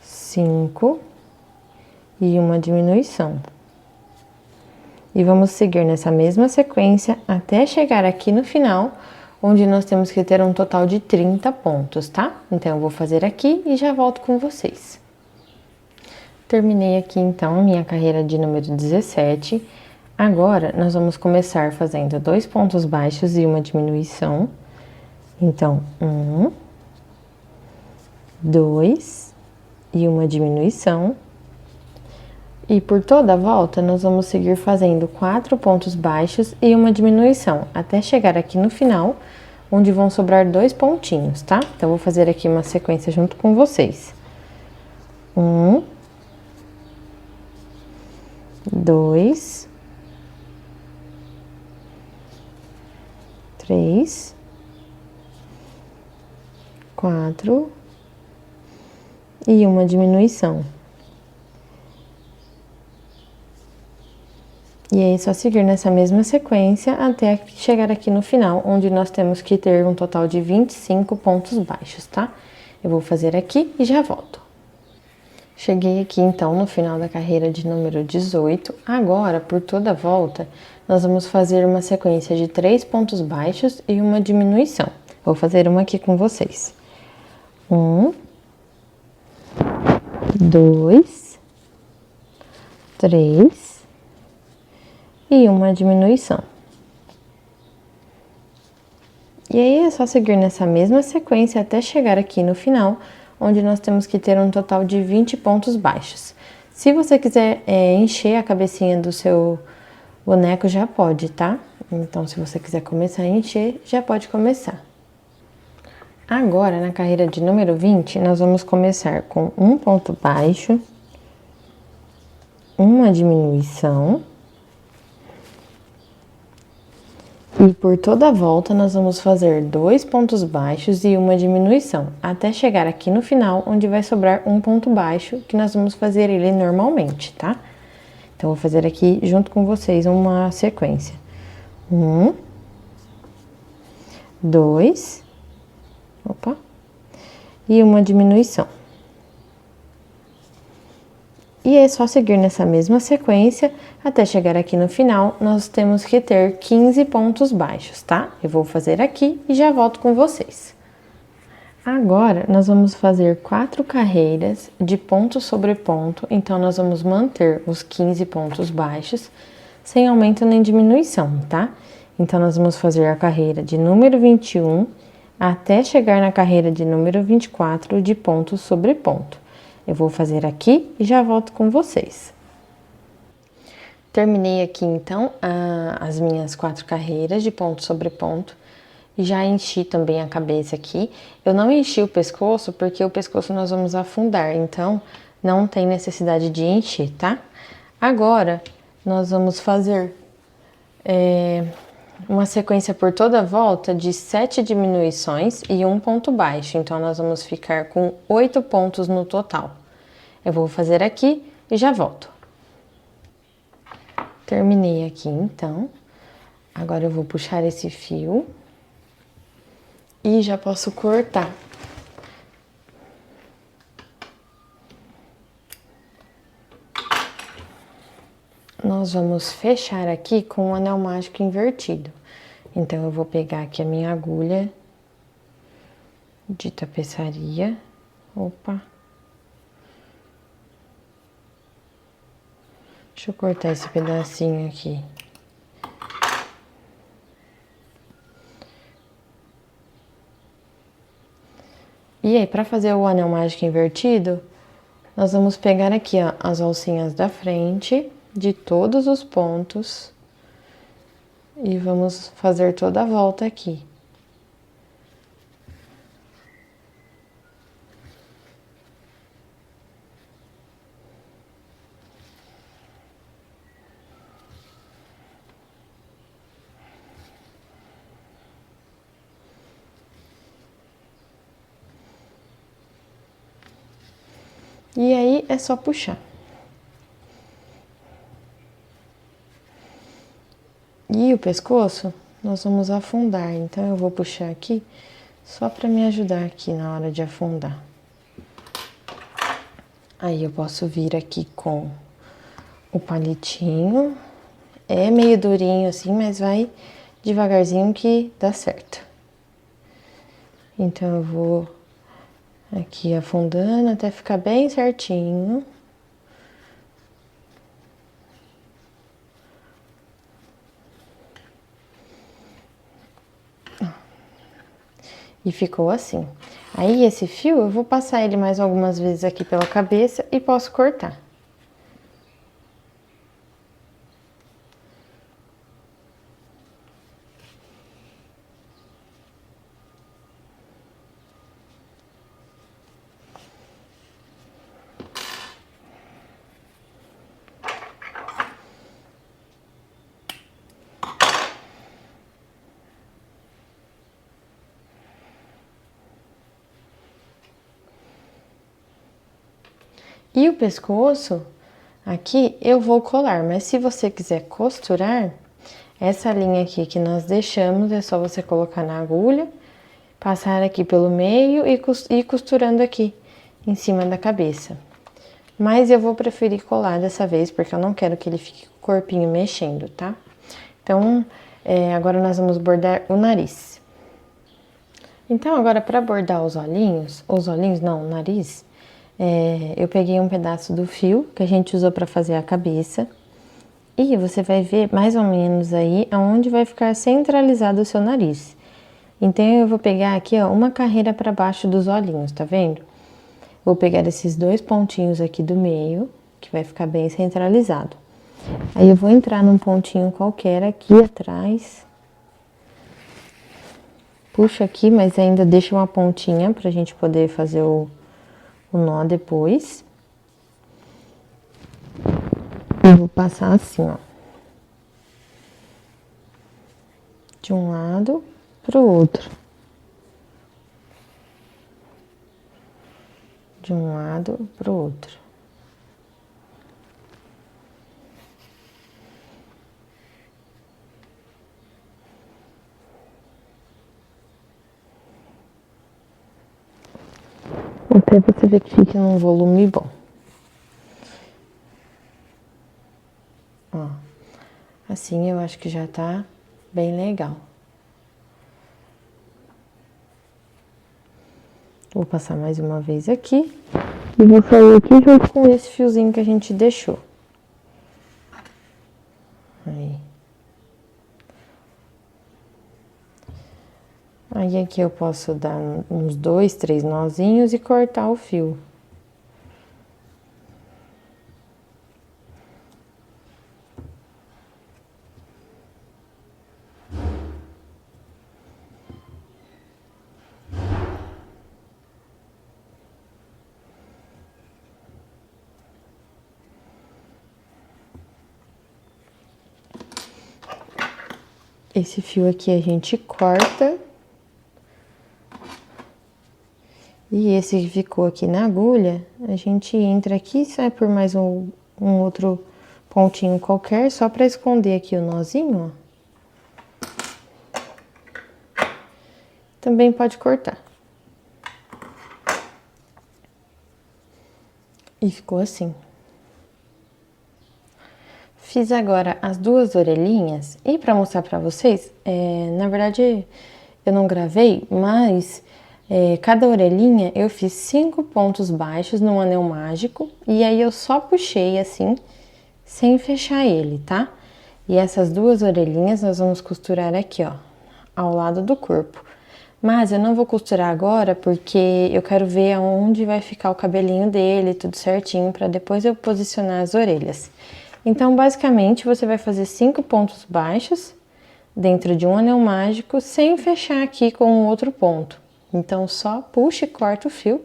5 e uma diminuição. E vamos seguir nessa mesma sequência até chegar aqui no final, onde nós temos que ter um total de 30 pontos, tá? Então, eu vou fazer aqui e já volto com vocês. Terminei aqui, então, a minha carreira de número 17. Agora, nós vamos começar fazendo 2 pontos baixos e uma diminuição. Então, 1, 2 e uma diminuição. E por toda a volta, nós vamos seguir fazendo 4 pontos baixos e uma diminuição, até chegar aqui no final, onde vão sobrar 2 pontinhos, tá? Então, vou fazer aqui uma sequência junto com vocês. 1, 2, 3, 4 e uma diminuição. E aí, é só seguir nessa mesma sequência até chegar aqui no final, onde nós temos que ter um total de 25 pontos baixos, tá? Eu vou fazer aqui e já volto. Cheguei aqui, então, no final da carreira de número 18. Agora, por toda a volta, nós vamos fazer uma sequência de 3 pontos baixos e uma diminuição. Vou fazer uma aqui com vocês. 1, 2, 3 e uma diminuição. E aí, é só seguir nessa mesma sequência até chegar aqui no final, onde nós temos que ter um total de 20 pontos baixos. Se você quiser encher a cabecinha do seu boneco, já pode, tá? Então, se você quiser começar a encher, já pode começar. Agora, na carreira de número 20, nós vamos começar com um ponto baixo, uma diminuição. E por toda a volta, nós vamos fazer 2 pontos baixos e uma diminuição, até chegar aqui no final, onde vai sobrar um ponto baixo, que nós vamos fazer ele normalmente, tá? Então, vou fazer aqui junto com vocês uma sequência. 1, 2, e uma diminuição. E é só seguir nessa mesma sequência até chegar aqui no final. Nós temos que ter 15 pontos baixos, tá? Eu vou fazer aqui e já volto com vocês. Agora, nós vamos fazer 4 carreiras de ponto sobre ponto. Então, nós vamos manter os 15 pontos baixos, sem aumento nem diminuição, tá? Então, nós vamos fazer a carreira de número 21 até chegar na carreira de número 24 de ponto sobre ponto. Eu vou fazer aqui e já volto com vocês. Terminei aqui, então, as minhas 4 carreiras de ponto sobre ponto. E já enchi também a cabeça aqui. Eu não enchi o pescoço, porque o pescoço nós vamos afundar, então não tem necessidade de encher, tá? Agora, nós vamos fazer uma sequência por toda a volta de 7 diminuições e um ponto baixo. Então, nós vamos ficar com 8 pontos no total. Eu vou fazer aqui e já volto. Terminei aqui, então. Agora, eu vou puxar esse fio E já posso cortar. Nós vamos fechar aqui com um anel mágico invertido. Então, eu vou pegar aqui a minha agulha de tapeçaria. Opa! Deixa eu cortar esse pedacinho aqui. E aí, para fazer o anel mágico invertido, nós vamos pegar aqui, ó, as alcinhas da frente de todos os pontos e vamos fazer toda a volta aqui. E aí é só puxar. E o pescoço nós vamos afundar, então eu vou puxar aqui só para me ajudar aqui na hora de afundar. Aí eu posso vir aqui com o palitinho. É meio durinho assim, mas vai devagarzinho que dá certo. Então eu vou aqui afundando até ficar bem certinho. E ficou assim. Aí esse fio eu vou passar ele mais algumas vezes aqui pela cabeça e posso cortar. E o pescoço, aqui eu vou colar, mas se você quiser costurar, essa linha aqui que nós deixamos, é só você colocar na agulha, passar aqui pelo meio e ir costurando aqui em cima da cabeça. Mas eu vou preferir colar dessa vez, porque eu não quero que ele fique com o corpinho mexendo, tá? Então, agora nós vamos bordar o nariz. Então, agora para bordar os olhinhos não, o nariz, eu peguei um pedaço do fio que a gente usou para fazer a cabeça e você vai ver mais ou menos aí aonde vai ficar centralizado o seu nariz. Então eu vou pegar aqui, ó, uma carreira para baixo dos olhinhos, tá vendo? Vou pegar esses dois pontinhos aqui do meio, que vai ficar bem centralizado. Aí eu vou entrar num pontinho qualquer aqui atrás. Puxa aqui, mas ainda deixa uma pontinha pra gente poder fazer o nó depois. Eu vou passar assim, ó. De um lado pro outro. De um lado pro outro. Até você ver que fica num volume bom. Ó, assim eu acho que já tá bem legal. Vou passar mais uma vez aqui. E vou sair aqui junto com esse fiozinho que a gente deixou. Aí. Aí aqui eu posso dar uns 2, 3 nozinhos e cortar o fio. Esse fio aqui a gente corta. E esse que ficou aqui na agulha, a gente entra aqui e sai por mais um outro pontinho qualquer, só pra esconder aqui o nozinho, ó. também pode cortar. E ficou assim. Fiz agora as duas orelhinhas e para mostrar para vocês, na verdade eu não gravei, mas cada orelhinha eu fiz 5 pontos baixos no anel mágico e aí eu só puxei assim, sem fechar ele, tá? E essas duas orelhinhas nós vamos costurar aqui, ó, ao lado do corpo. Mas eu não vou costurar agora porque eu quero ver aonde vai ficar o cabelinho dele, tudo certinho, para depois eu posicionar as orelhas. Então, basicamente, você vai fazer 5 pontos baixos dentro de um anel mágico, sem fechar aqui com o outro ponto. Então, só puxa e corta o fio,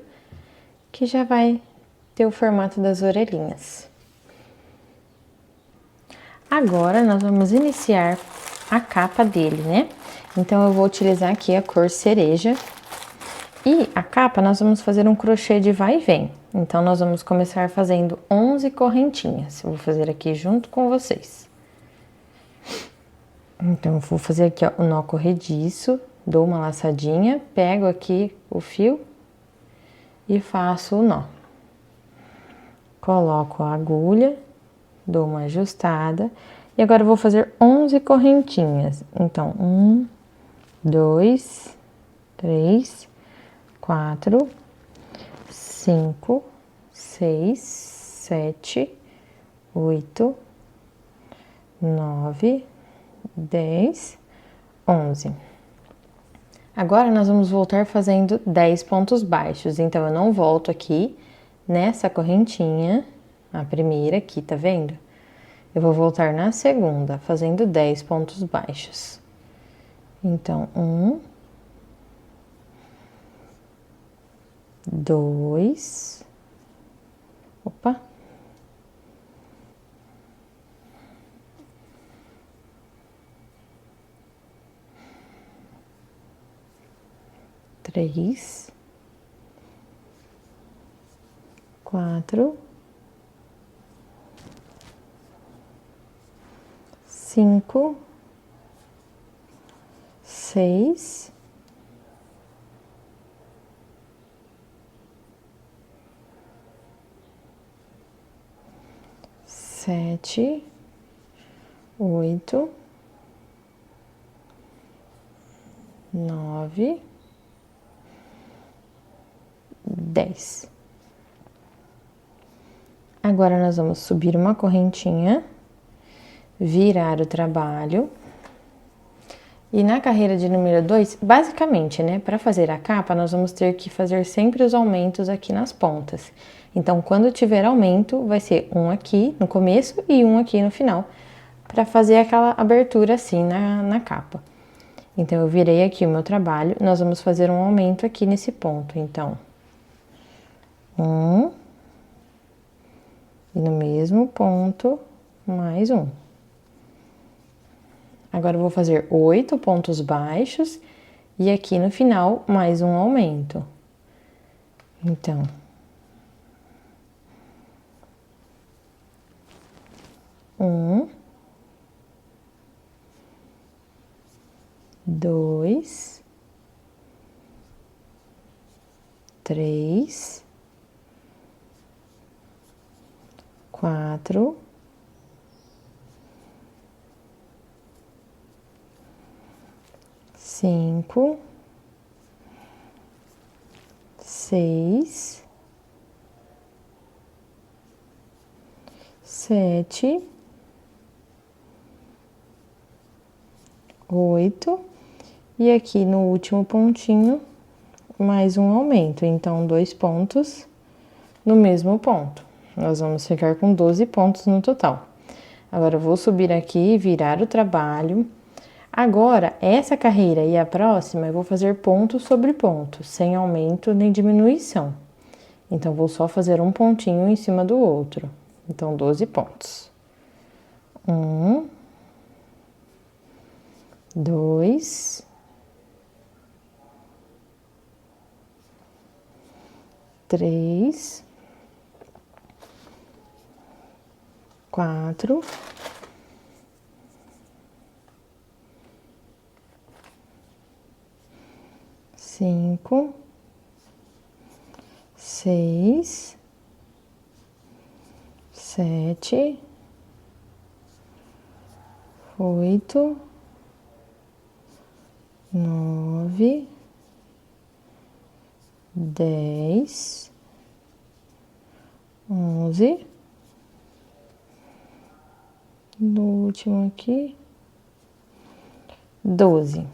que já vai ter o formato das orelhinhas. Agora, nós vamos iniciar a capa dele, né? Então, eu vou utilizar aqui a cor cereja. E a capa, nós vamos fazer um crochê de vai e vem. Então, nós vamos começar fazendo 11 correntinhas. Eu vou fazer aqui junto com vocês. Então, eu vou fazer aqui, ó, o nó corrediço, dou uma laçadinha, pego aqui o fio e faço o nó. Coloco a agulha, dou uma ajustada e agora eu vou fazer 11 correntinhas. Então, 1, 2, 3, 4, 5, 6, 7, 8, 9, 10, 11. Agora nós vamos voltar fazendo 10 pontos baixos. Então, eu não volto aqui nessa correntinha, a primeira aqui, tá vendo? Eu vou voltar na segunda, fazendo 10 pontos baixos. Então, 1, 2, opa, 3, 4, 5, 6, 7, 8, 9, 10. Agora, nós vamos subir uma correntinha, virar o trabalho. E na carreira de número 2, basicamente, né, para fazer a capa, nós vamos ter que fazer sempre os aumentos aqui nas pontas. Então, quando tiver aumento, vai ser um aqui no começo e um aqui no final, para fazer aquela abertura assim na capa. Então, eu virei aqui o meu trabalho, nós vamos fazer um aumento aqui nesse ponto. Então, um, e no mesmo ponto, mais um. Agora, eu vou fazer 8 pontos baixos e aqui no final, mais um aumento. Então, 1, 2, 3, 4, 5, 6, 7, 8 e aqui no último pontinho mais um aumento, então 2 pontos no mesmo ponto. Nós vamos ficar com 12 pontos no total. Agora eu vou subir aqui, virar o trabalho. Agora, essa carreira e a próxima eu vou fazer ponto sobre ponto, sem aumento nem diminuição. Então, vou só fazer um pontinho em cima do outro. Então, 12 pontos. 1, 2, 3, 4, 5, 5, 6, 7, 8, 9, 10, 11, do último aqui, 12.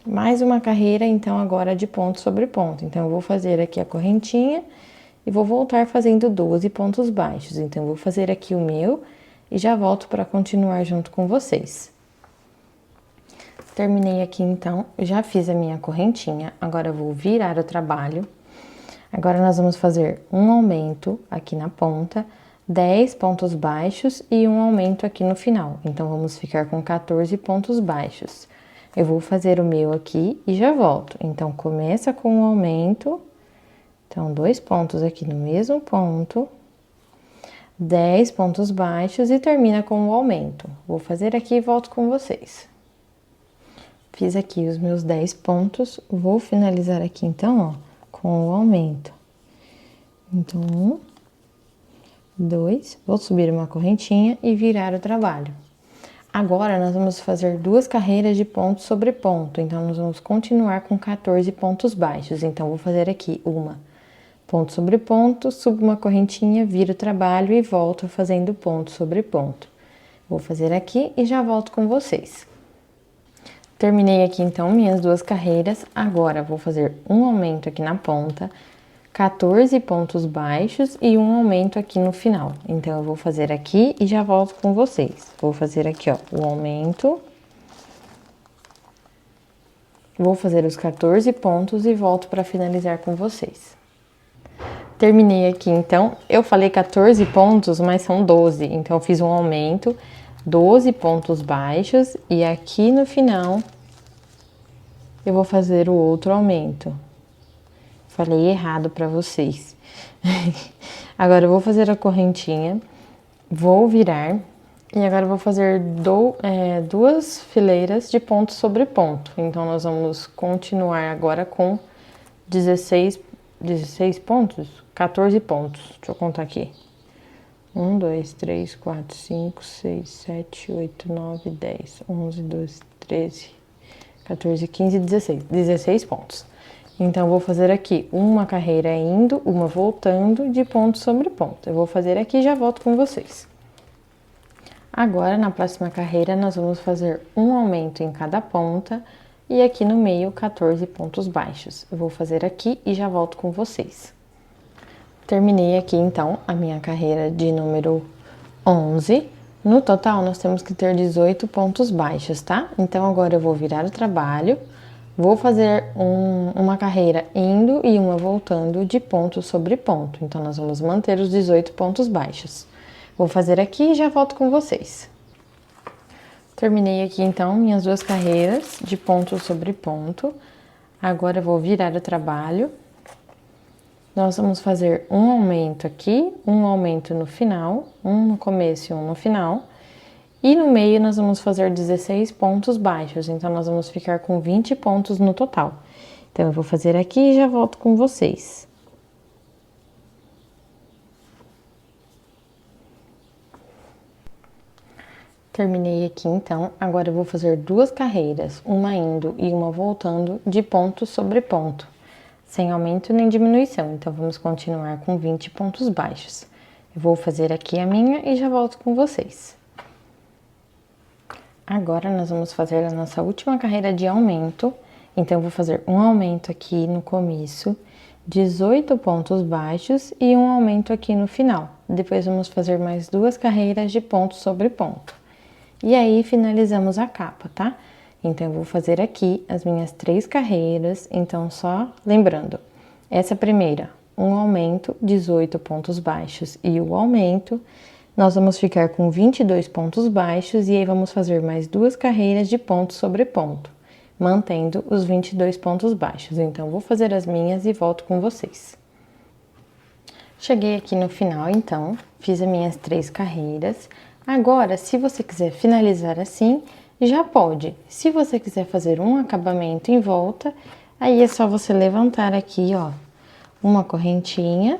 Mais uma carreira, então, agora de ponto sobre ponto. Então, eu vou fazer aqui a correntinha e vou voltar fazendo 12 pontos baixos. Então, eu vou fazer aqui o meu e já volto para continuar junto com vocês. Terminei aqui, então, já fiz a minha correntinha. Agora, eu vou virar o trabalho. Agora, nós vamos fazer um aumento aqui na ponta, 10 pontos baixos e um aumento aqui no final. Então, vamos ficar com 14 pontos baixos. Eu vou fazer o meu aqui e já volto. Então, começa com o aumento. Então, 2 pontos aqui no mesmo ponto. 10 pontos baixos e termina com o aumento. Vou fazer aqui e volto com vocês. Fiz aqui os meus 10 pontos. Vou finalizar aqui, então, ó, com o aumento. Então, 1, 2, vou subir uma correntinha e virar o trabalho. Agora, nós vamos fazer 2 carreiras de ponto sobre ponto. Então, nós vamos continuar com 14 pontos baixos. Então, vou fazer aqui uma ponto sobre ponto, subo uma correntinha, viro o trabalho e volto fazendo ponto sobre ponto. Vou fazer aqui e já volto com vocês. Terminei aqui, então, minhas 2 carreiras. Agora, vou fazer um aumento aqui na ponta, 14 pontos baixos e um aumento aqui no final. Então, eu vou fazer aqui e já volto com vocês. Vou fazer aqui, ó, o aumento. Vou fazer os 14 pontos e volto para finalizar com vocês. Terminei aqui, então. Eu falei 14 pontos, mas são 12. Então, eu fiz um aumento, 12 pontos baixos e aqui no final eu vou fazer o outro aumento. Falei errado para vocês. Agora eu vou fazer a correntinha, vou virar e agora eu vou fazer 2 fileiras de ponto sobre ponto. Então, nós vamos continuar agora com 16 pontos, 14 pontos. Deixa eu contar aqui. 1, 2, 3, 4, 5, 6, 7, 8, 9, 10, 11, 12, 13, 14, 15, 16. 16 pontos. Então, eu vou fazer aqui uma carreira indo, uma voltando de ponto sobre ponto. Eu vou fazer aqui e já volto com vocês. Agora, na próxima carreira, nós vamos fazer um aumento em cada ponta e aqui no meio 14 pontos baixos. Eu vou fazer aqui e já volto com vocês. Terminei aqui, então, a minha carreira de número 11. No total, nós temos que ter 18 pontos baixos, tá? Então, agora eu vou virar o trabalho. Vou fazer uma carreira indo e uma voltando de ponto sobre ponto. Então, nós vamos manter os 18 pontos baixos. Vou fazer aqui e já volto com vocês. Terminei aqui, então, minhas 2 carreiras de ponto sobre ponto. Agora, eu vou virar o trabalho. Nós vamos fazer um aumento aqui, um aumento no final, um no começo e um no final. E no meio, nós vamos fazer 16 pontos baixos, então, nós vamos ficar com 20 pontos no total. Então, eu vou fazer aqui e já volto com vocês. Terminei aqui, então. Agora, eu vou fazer 2 carreiras, uma indo e uma voltando, de ponto sobre ponto, sem aumento nem diminuição. Então, vamos continuar com 20 pontos baixos. Eu vou fazer aqui a minha e já volto com vocês. Agora, nós vamos fazer a nossa última carreira de aumento. Então, eu vou fazer um aumento aqui no começo, 18 pontos baixos e um aumento aqui no final. Depois, vamos fazer mais 2 carreiras de ponto sobre ponto. E aí, finalizamos a capa, tá? Então, eu vou fazer aqui as minhas 3 carreiras. Então, só lembrando, essa primeira, um aumento, 18 pontos baixos e o aumento. Nós vamos ficar com 22 pontos baixos e aí vamos fazer mais 2 carreiras de ponto sobre ponto, mantendo os 22 pontos baixos. Então, vou fazer as minhas e volto com vocês. Cheguei aqui no final, então, fiz as minhas 3 carreiras. Agora, se você quiser finalizar assim, já pode. Se você quiser fazer um acabamento em volta, Aí é só você levantar aqui, ó, uma correntinha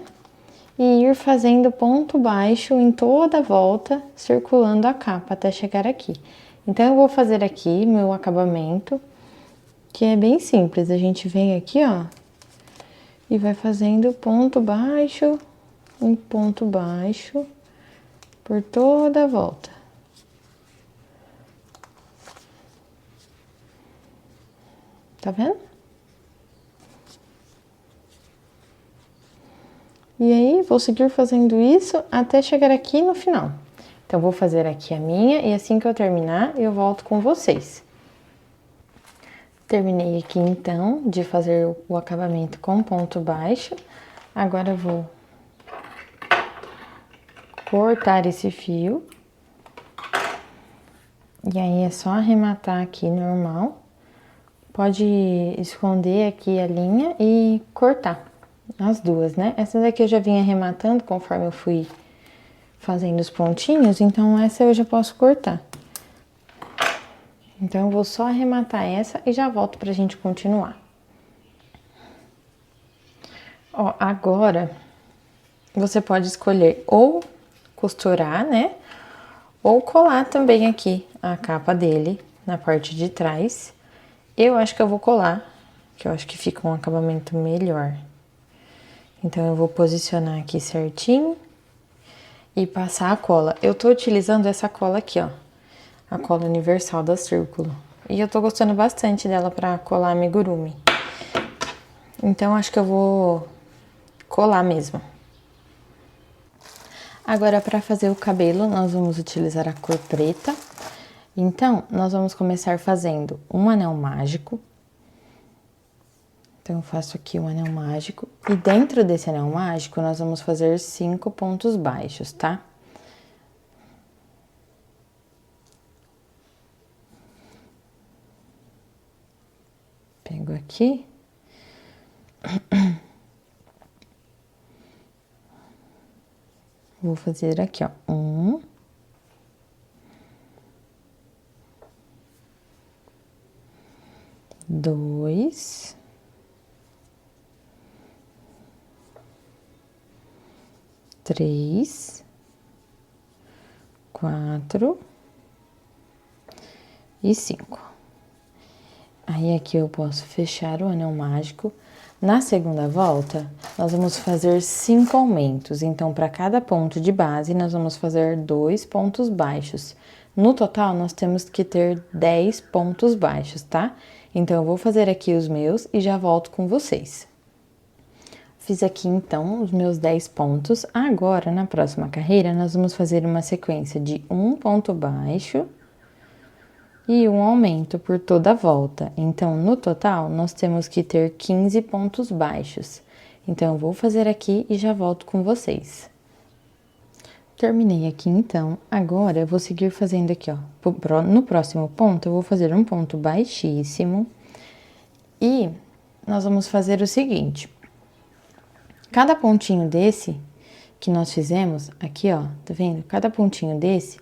e ir fazendo ponto baixo em toda a volta, circulando a capa até chegar aqui. Então, eu vou fazer aqui meu acabamento, que é bem simples. A gente vem aqui, ó, e vai fazendo ponto baixo, um ponto baixo por toda a volta. Tá vendo? E aí, vou seguir fazendo isso até chegar aqui no final. Então, vou fazer aqui a minha e assim que eu terminar, eu volto com vocês. Terminei aqui, então, de fazer o acabamento com ponto baixo. Agora, eu vou cortar esse fio. E aí, é só arrematar aqui normal. Pode esconder aqui a linha e cortar. As duas, né? Essa daqui eu já vim arrematando conforme eu fui fazendo os pontinhos, então essa eu já posso cortar. Então, eu vou só arrematar essa e já volto pra gente continuar. Ó, agora, você pode escolher ou costurar, né? Ou colar também aqui a capa dele na parte de trás. Eu acho que eu vou colar, que eu acho que fica um acabamento melhor. Então, eu vou posicionar aqui certinho e passar a cola. Eu tô utilizando essa cola aqui, ó, a cola universal da Círculo. E eu tô gostando bastante dela pra colar amigurumi. Então, acho que eu vou colar mesmo. Agora, pra fazer o cabelo, nós vamos utilizar a cor preta. Então, nós vamos começar fazendo um anel mágico. Então, eu faço aqui um anel mágico. E dentro desse anel mágico, nós vamos fazer 5 pontos baixos, tá? Pego aqui. Vou fazer aqui, ó. 1. 2. 3, 4 e 5. Aí, aqui eu posso fechar o anel mágico. Na segunda volta, nós vamos fazer 5 aumentos. Então, para cada ponto de base, nós vamos fazer 2 pontos baixos. No total, nós temos que ter 10 pontos baixos, tá? Então, eu vou fazer aqui os meus e já volto com vocês. Fiz aqui, então, os meus 10 pontos. Agora, na próxima carreira, nós vamos fazer uma sequência de um ponto baixo e um aumento por toda a volta. Então, no total, nós temos que ter 15 pontos baixos. Então, eu vou fazer aqui e já volto com vocês. Terminei aqui, então. Agora, eu vou seguir fazendo aqui, ó. No próximo ponto, eu vou fazer um ponto baixíssimo. E nós vamos fazer o seguinte. Cada pontinho desse que nós fizemos, aqui, ó, tá vendo? Cada pontinho desse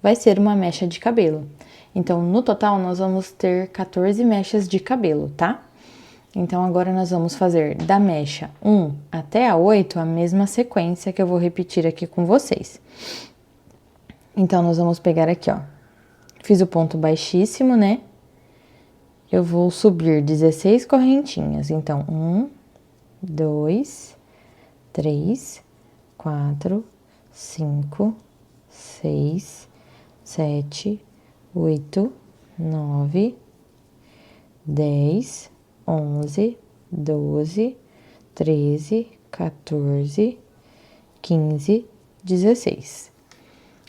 vai ser uma mecha de cabelo. Então, no total, nós vamos ter 14 mechas de cabelo, tá? Então, agora nós vamos fazer da mecha 1 até a 8 a mesma sequência que eu vou repetir aqui com vocês. Então, nós vamos pegar aqui, ó. Fiz o ponto baixíssimo, né? Eu vou subir 16 correntinhas. Então, 1, 2, 3, 4, 5, 6, 7, 8, 9, 10, 11, 12, 13, 14, 15, 16.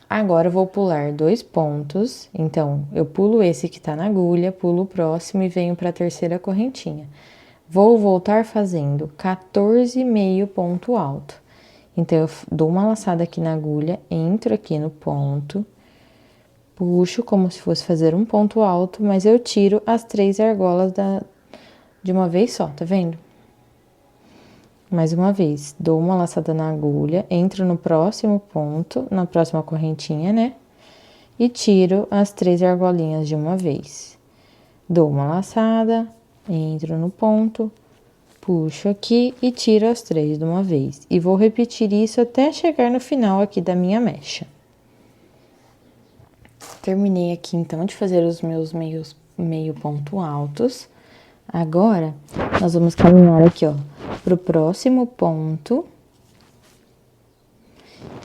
Agora, eu vou pular 2 pontos. Então, eu pulo esse que tá na agulha, pulo o próximo e venho pra terceira correntinha. Vou voltar fazendo 14 meio ponto alto. Então, eu dou uma laçada aqui na agulha, entro aqui no ponto, puxo como se fosse fazer um ponto alto, mas eu tiro as 3 argolas de uma vez só, tá vendo? Mais uma vez, dou uma laçada na agulha, entro no próximo ponto, na próxima correntinha, né? E tiro as 3 argolinhas de uma vez. Dou uma laçada, Entro no ponto, puxo aqui e tiro as 3 de uma vez. E vou repetir isso até chegar no final aqui da minha mecha. Terminei aqui, então, de fazer os meus meio ponto altos. Agora, nós vamos caminhar aqui, ó, pro próximo ponto.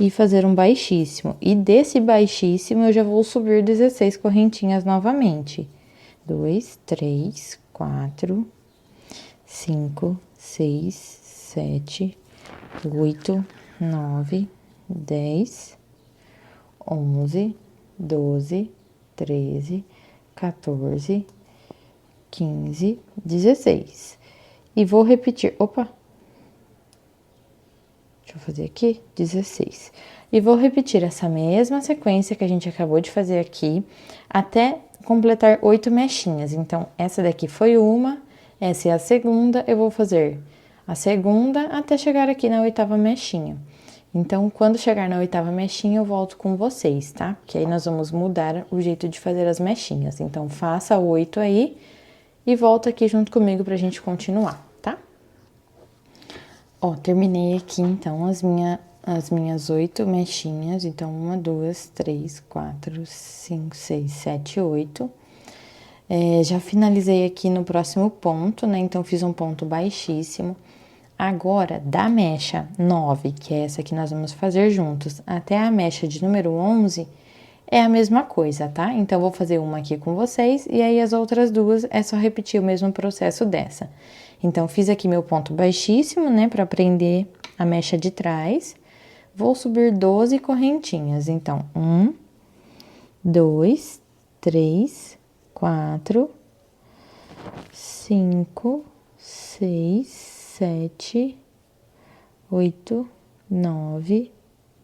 E fazer um baixíssimo. E desse baixíssimo, eu já vou subir 16 correntinhas novamente. 2, 3, 4, 5, 6, 7, 8, 9, 10, 11, 12, 13, 14, 15, 16. E vou repetir. Opa! Deixa eu fazer aqui, 16. E vou repetir essa mesma sequência que a gente acabou de fazer aqui, até completar 8 mechinhas. Então, essa daqui foi uma, essa é a segunda, eu vou fazer a segunda até chegar aqui na 8ª mechinha. Então, quando chegar na 8ª mechinha, eu volto com vocês, tá? Porque aí nós vamos mudar o jeito de fazer as mechinhas. Então, faça 8 aí e volta aqui junto comigo pra gente continuar, tá? Ó, terminei aqui, então, as minhas 8 mechinhas. Então, 1, 2, 3, 4, 5, 6, 7, 8. Já finalizei aqui no próximo ponto, né? Então, fiz um ponto baixíssimo. Agora, da mecha 9, que é essa que nós vamos fazer juntos, até a mecha de número 11, é a mesma coisa, tá? Então, vou fazer uma aqui com vocês, e aí as outras duas é só repetir o mesmo processo dessa. Então, fiz aqui meu ponto baixíssimo, né, pra prender a mecha de trás. Vou subir 12 correntinhas. Então, 1, 2, 3, 4, 5, 6, 7, 8, 9,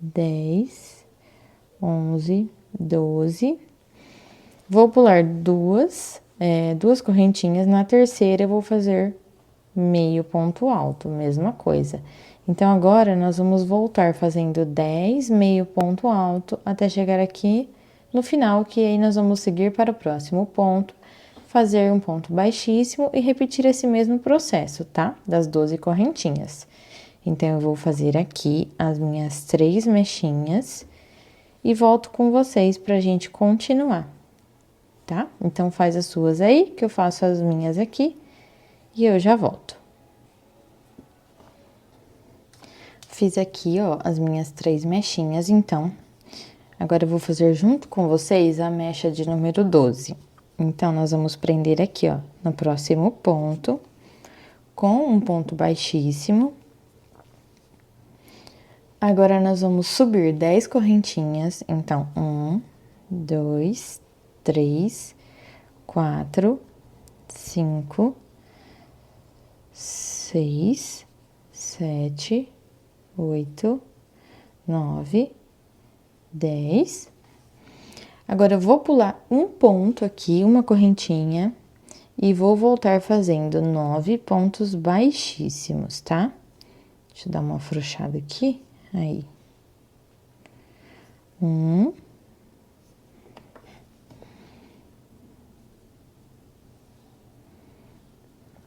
10, 11, 12. Vou pular duas correntinhas. Na terceira, eu vou fazer meio ponto alto, mesma coisa. Então, agora, nós vamos voltar fazendo 10 meio ponto alto até chegar aqui no final, que aí nós vamos seguir para o próximo ponto, fazer um ponto baixíssimo e repetir esse mesmo processo, tá? Das 12 correntinhas. Então, eu vou fazer aqui as minhas 3 mechinhas e volto com vocês pra gente continuar, tá? Então, faz as suas aí, que eu faço as minhas aqui e eu já volto. Fiz aqui, ó, as minhas 3 mechinhas, então, agora eu vou fazer junto com vocês a mecha de número 12. Então, nós vamos prender aqui, ó, no próximo ponto, com um ponto baixíssimo. Agora, nós vamos subir 10 correntinhas. Então, 1, 2, 3, 4, 5, 6, 7, 8, 9, 10. Agora, eu vou pular um ponto aqui, uma correntinha, e vou voltar fazendo 9 pontos baixíssimos, tá? Deixa eu dar uma afrouxada aqui, aí. 1.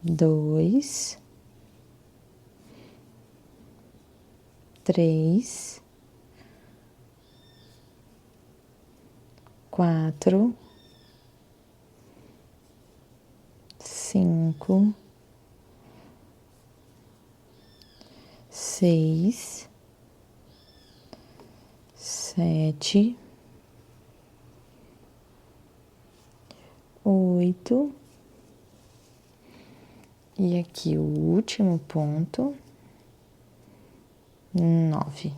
2, 3, 4, 5, 6, 7, 8. E aqui o último ponto, 9.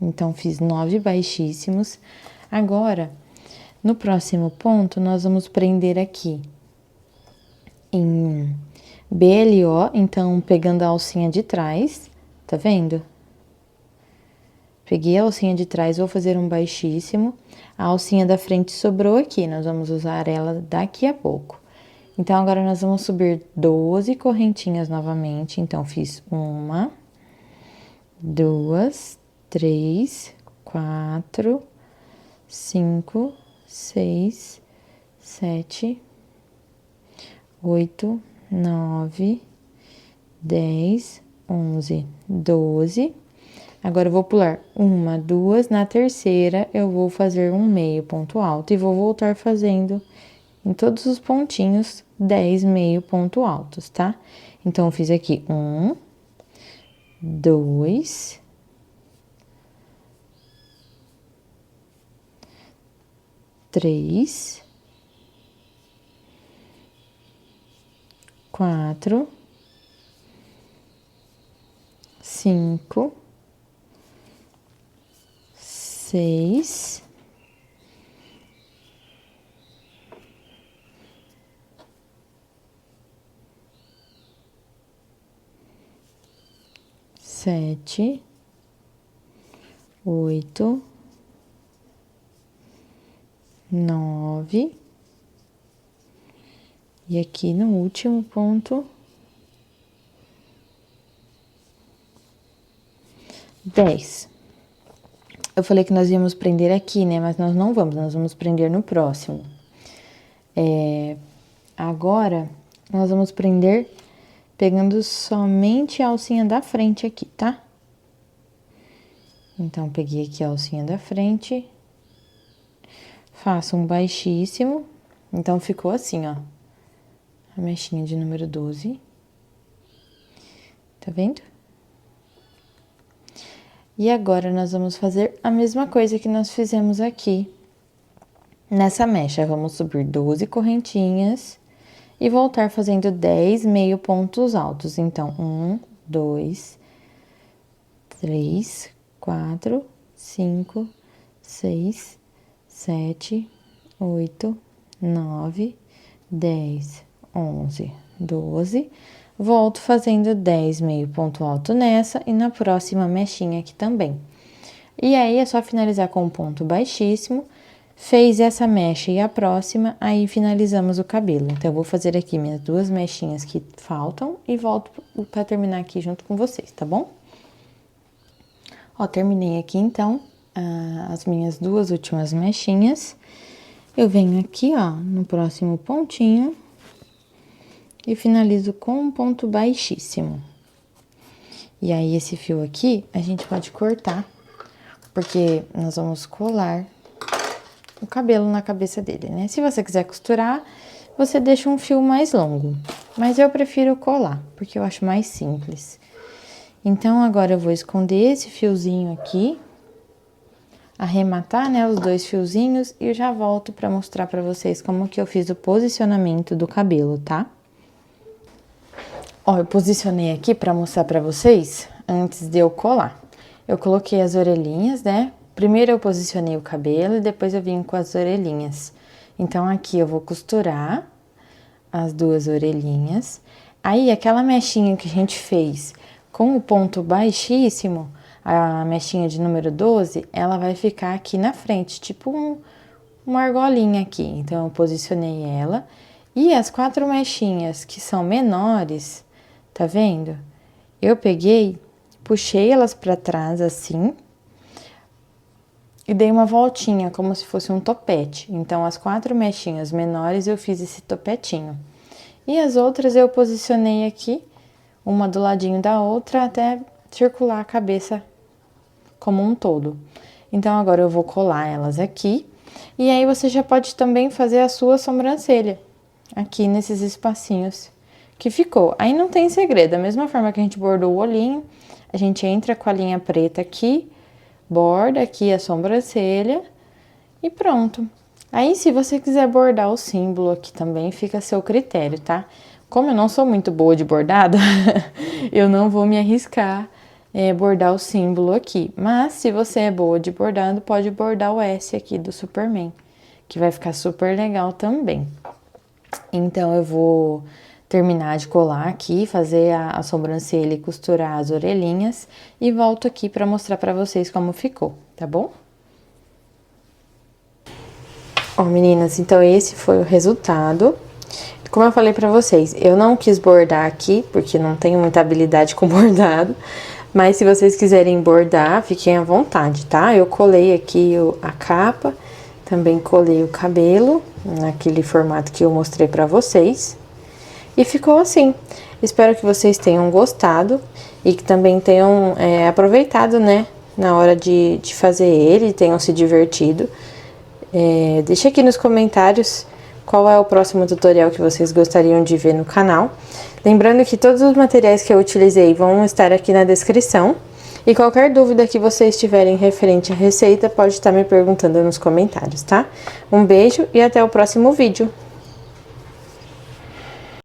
Então, fiz 9 baixíssimos. Agora, no próximo ponto, nós vamos prender aqui em BLO, então, pegando a alcinha de trás, tá vendo? Peguei a alcinha de trás, vou fazer um baixíssimo. A alcinha da frente sobrou aqui, nós vamos usar ela daqui a pouco. Então, agora nós vamos subir 12 correntinhas novamente. Então, fiz 1, 2, 3, 4, 5, 6, 7, 8, 9, 10, 11, 12. Agora, eu vou pular uma, duas, na terceira eu vou fazer um meio ponto alto e vou voltar fazendo em todos os pontinhos 10 meio ponto altos, tá? Então, eu fiz aqui 1, 2, 3, 4, 5, 6, 7, 8, 9, e aqui no último ponto, 10. Eu falei que nós íamos prender aqui, né? Mas nós não vamos, nós vamos prender no próximo. Agora, nós vamos prender pegando somente a alcinha da frente aqui, tá? Então, peguei aqui a alcinha da frente, faço um baixíssimo, então ficou assim, ó, a mechinha de número 12, tá vendo? E agora, nós vamos fazer a mesma coisa que nós fizemos aqui. Nessa mecha, vamos subir 12 correntinhas e voltar fazendo 10 meio pontos altos. Então, 1, 2, 3, 4, 5, 6, 7, 8, 9, 10, 11, 12. Volto fazendo 10 meio ponto alto nessa e na próxima mechinha aqui também. E aí, é só finalizar com um ponto baixíssimo. Fez essa mecha e a próxima, aí finalizamos o cabelo. Então, eu vou fazer aqui minhas duas mechinhas que faltam e volto pra terminar aqui junto com vocês, tá bom? Ó, terminei aqui, então, as minhas duas últimas mechinhas. Eu venho aqui, ó, no próximo pontinho e finalizo com um ponto baixíssimo. E aí, esse fio aqui, a gente pode cortar, porque nós vamos colar o cabelo na cabeça dele, né? Se você quiser costurar, você deixa um fio mais longo, mas eu prefiro colar, porque eu acho mais simples. Então, agora eu vou esconder esse fiozinho aqui, arrematar, né, os dois fiozinhos e eu já volto pra mostrar pra vocês como que eu fiz o posicionamento do cabelo, tá? Ó, eu posicionei aqui pra mostrar pra vocês antes de eu colar. Eu coloquei as orelhinhas, né? Primeiro eu posicionei o cabelo e depois eu vim com as orelhinhas. Então, aqui eu vou costurar as duas orelhinhas. Aí, aquela mechinha que a gente fez com o ponto baixíssimo, a mechinha de número 12, ela vai ficar aqui na frente, tipo uma argolinha aqui. Então, eu posicionei ela. E as 4 mechinhas que são menores, tá vendo? Eu peguei, puxei elas pra trás assim e dei uma voltinha, como se fosse um topete. Então, as 4 mechinhas menores eu fiz esse topetinho. E as outras eu posicionei aqui, uma do ladinho da outra, até circular a cabeça como um todo. Então, agora eu vou colar elas aqui. E aí, você já pode também fazer a sua sobrancelha aqui nesses espacinhos que ficou. Aí não tem segredo, da mesma forma que a gente bordou o olhinho, a gente entra com a linha preta aqui, borda aqui a sobrancelha e pronto. Aí, se você quiser bordar o símbolo aqui também, fica a seu critério, tá? Como eu não sou muito boa de bordado, eu não vou me arriscar bordar o símbolo aqui. Mas, se você é boa de bordado, pode bordar o S aqui do Superman, que vai ficar super legal também. Então, eu vou terminar de colar aqui, fazer a sobrancelha e costurar as orelhinhas e volto aqui pra mostrar pra vocês como ficou, tá bom? Ó, meninas, então esse foi o resultado. Como eu falei pra vocês, eu não quis bordar aqui, porque não tenho muita habilidade com bordado, mas se vocês quiserem bordar, fiquem à vontade, tá? Eu colei aqui a capa, também colei o cabelo, naquele formato que eu mostrei pra vocês. E ficou assim. Espero que vocês tenham gostado e que também tenham aproveitado, né, na hora de fazer ele, tenham se divertido. Deixa aqui nos comentários qual é o próximo tutorial que vocês gostariam de ver no canal. Lembrando que todos os materiais que eu utilizei vão estar aqui na descrição. E qualquer dúvida que vocês tiverem referente à receita, pode estar me perguntando nos comentários, tá? Um beijo e até o próximo vídeo!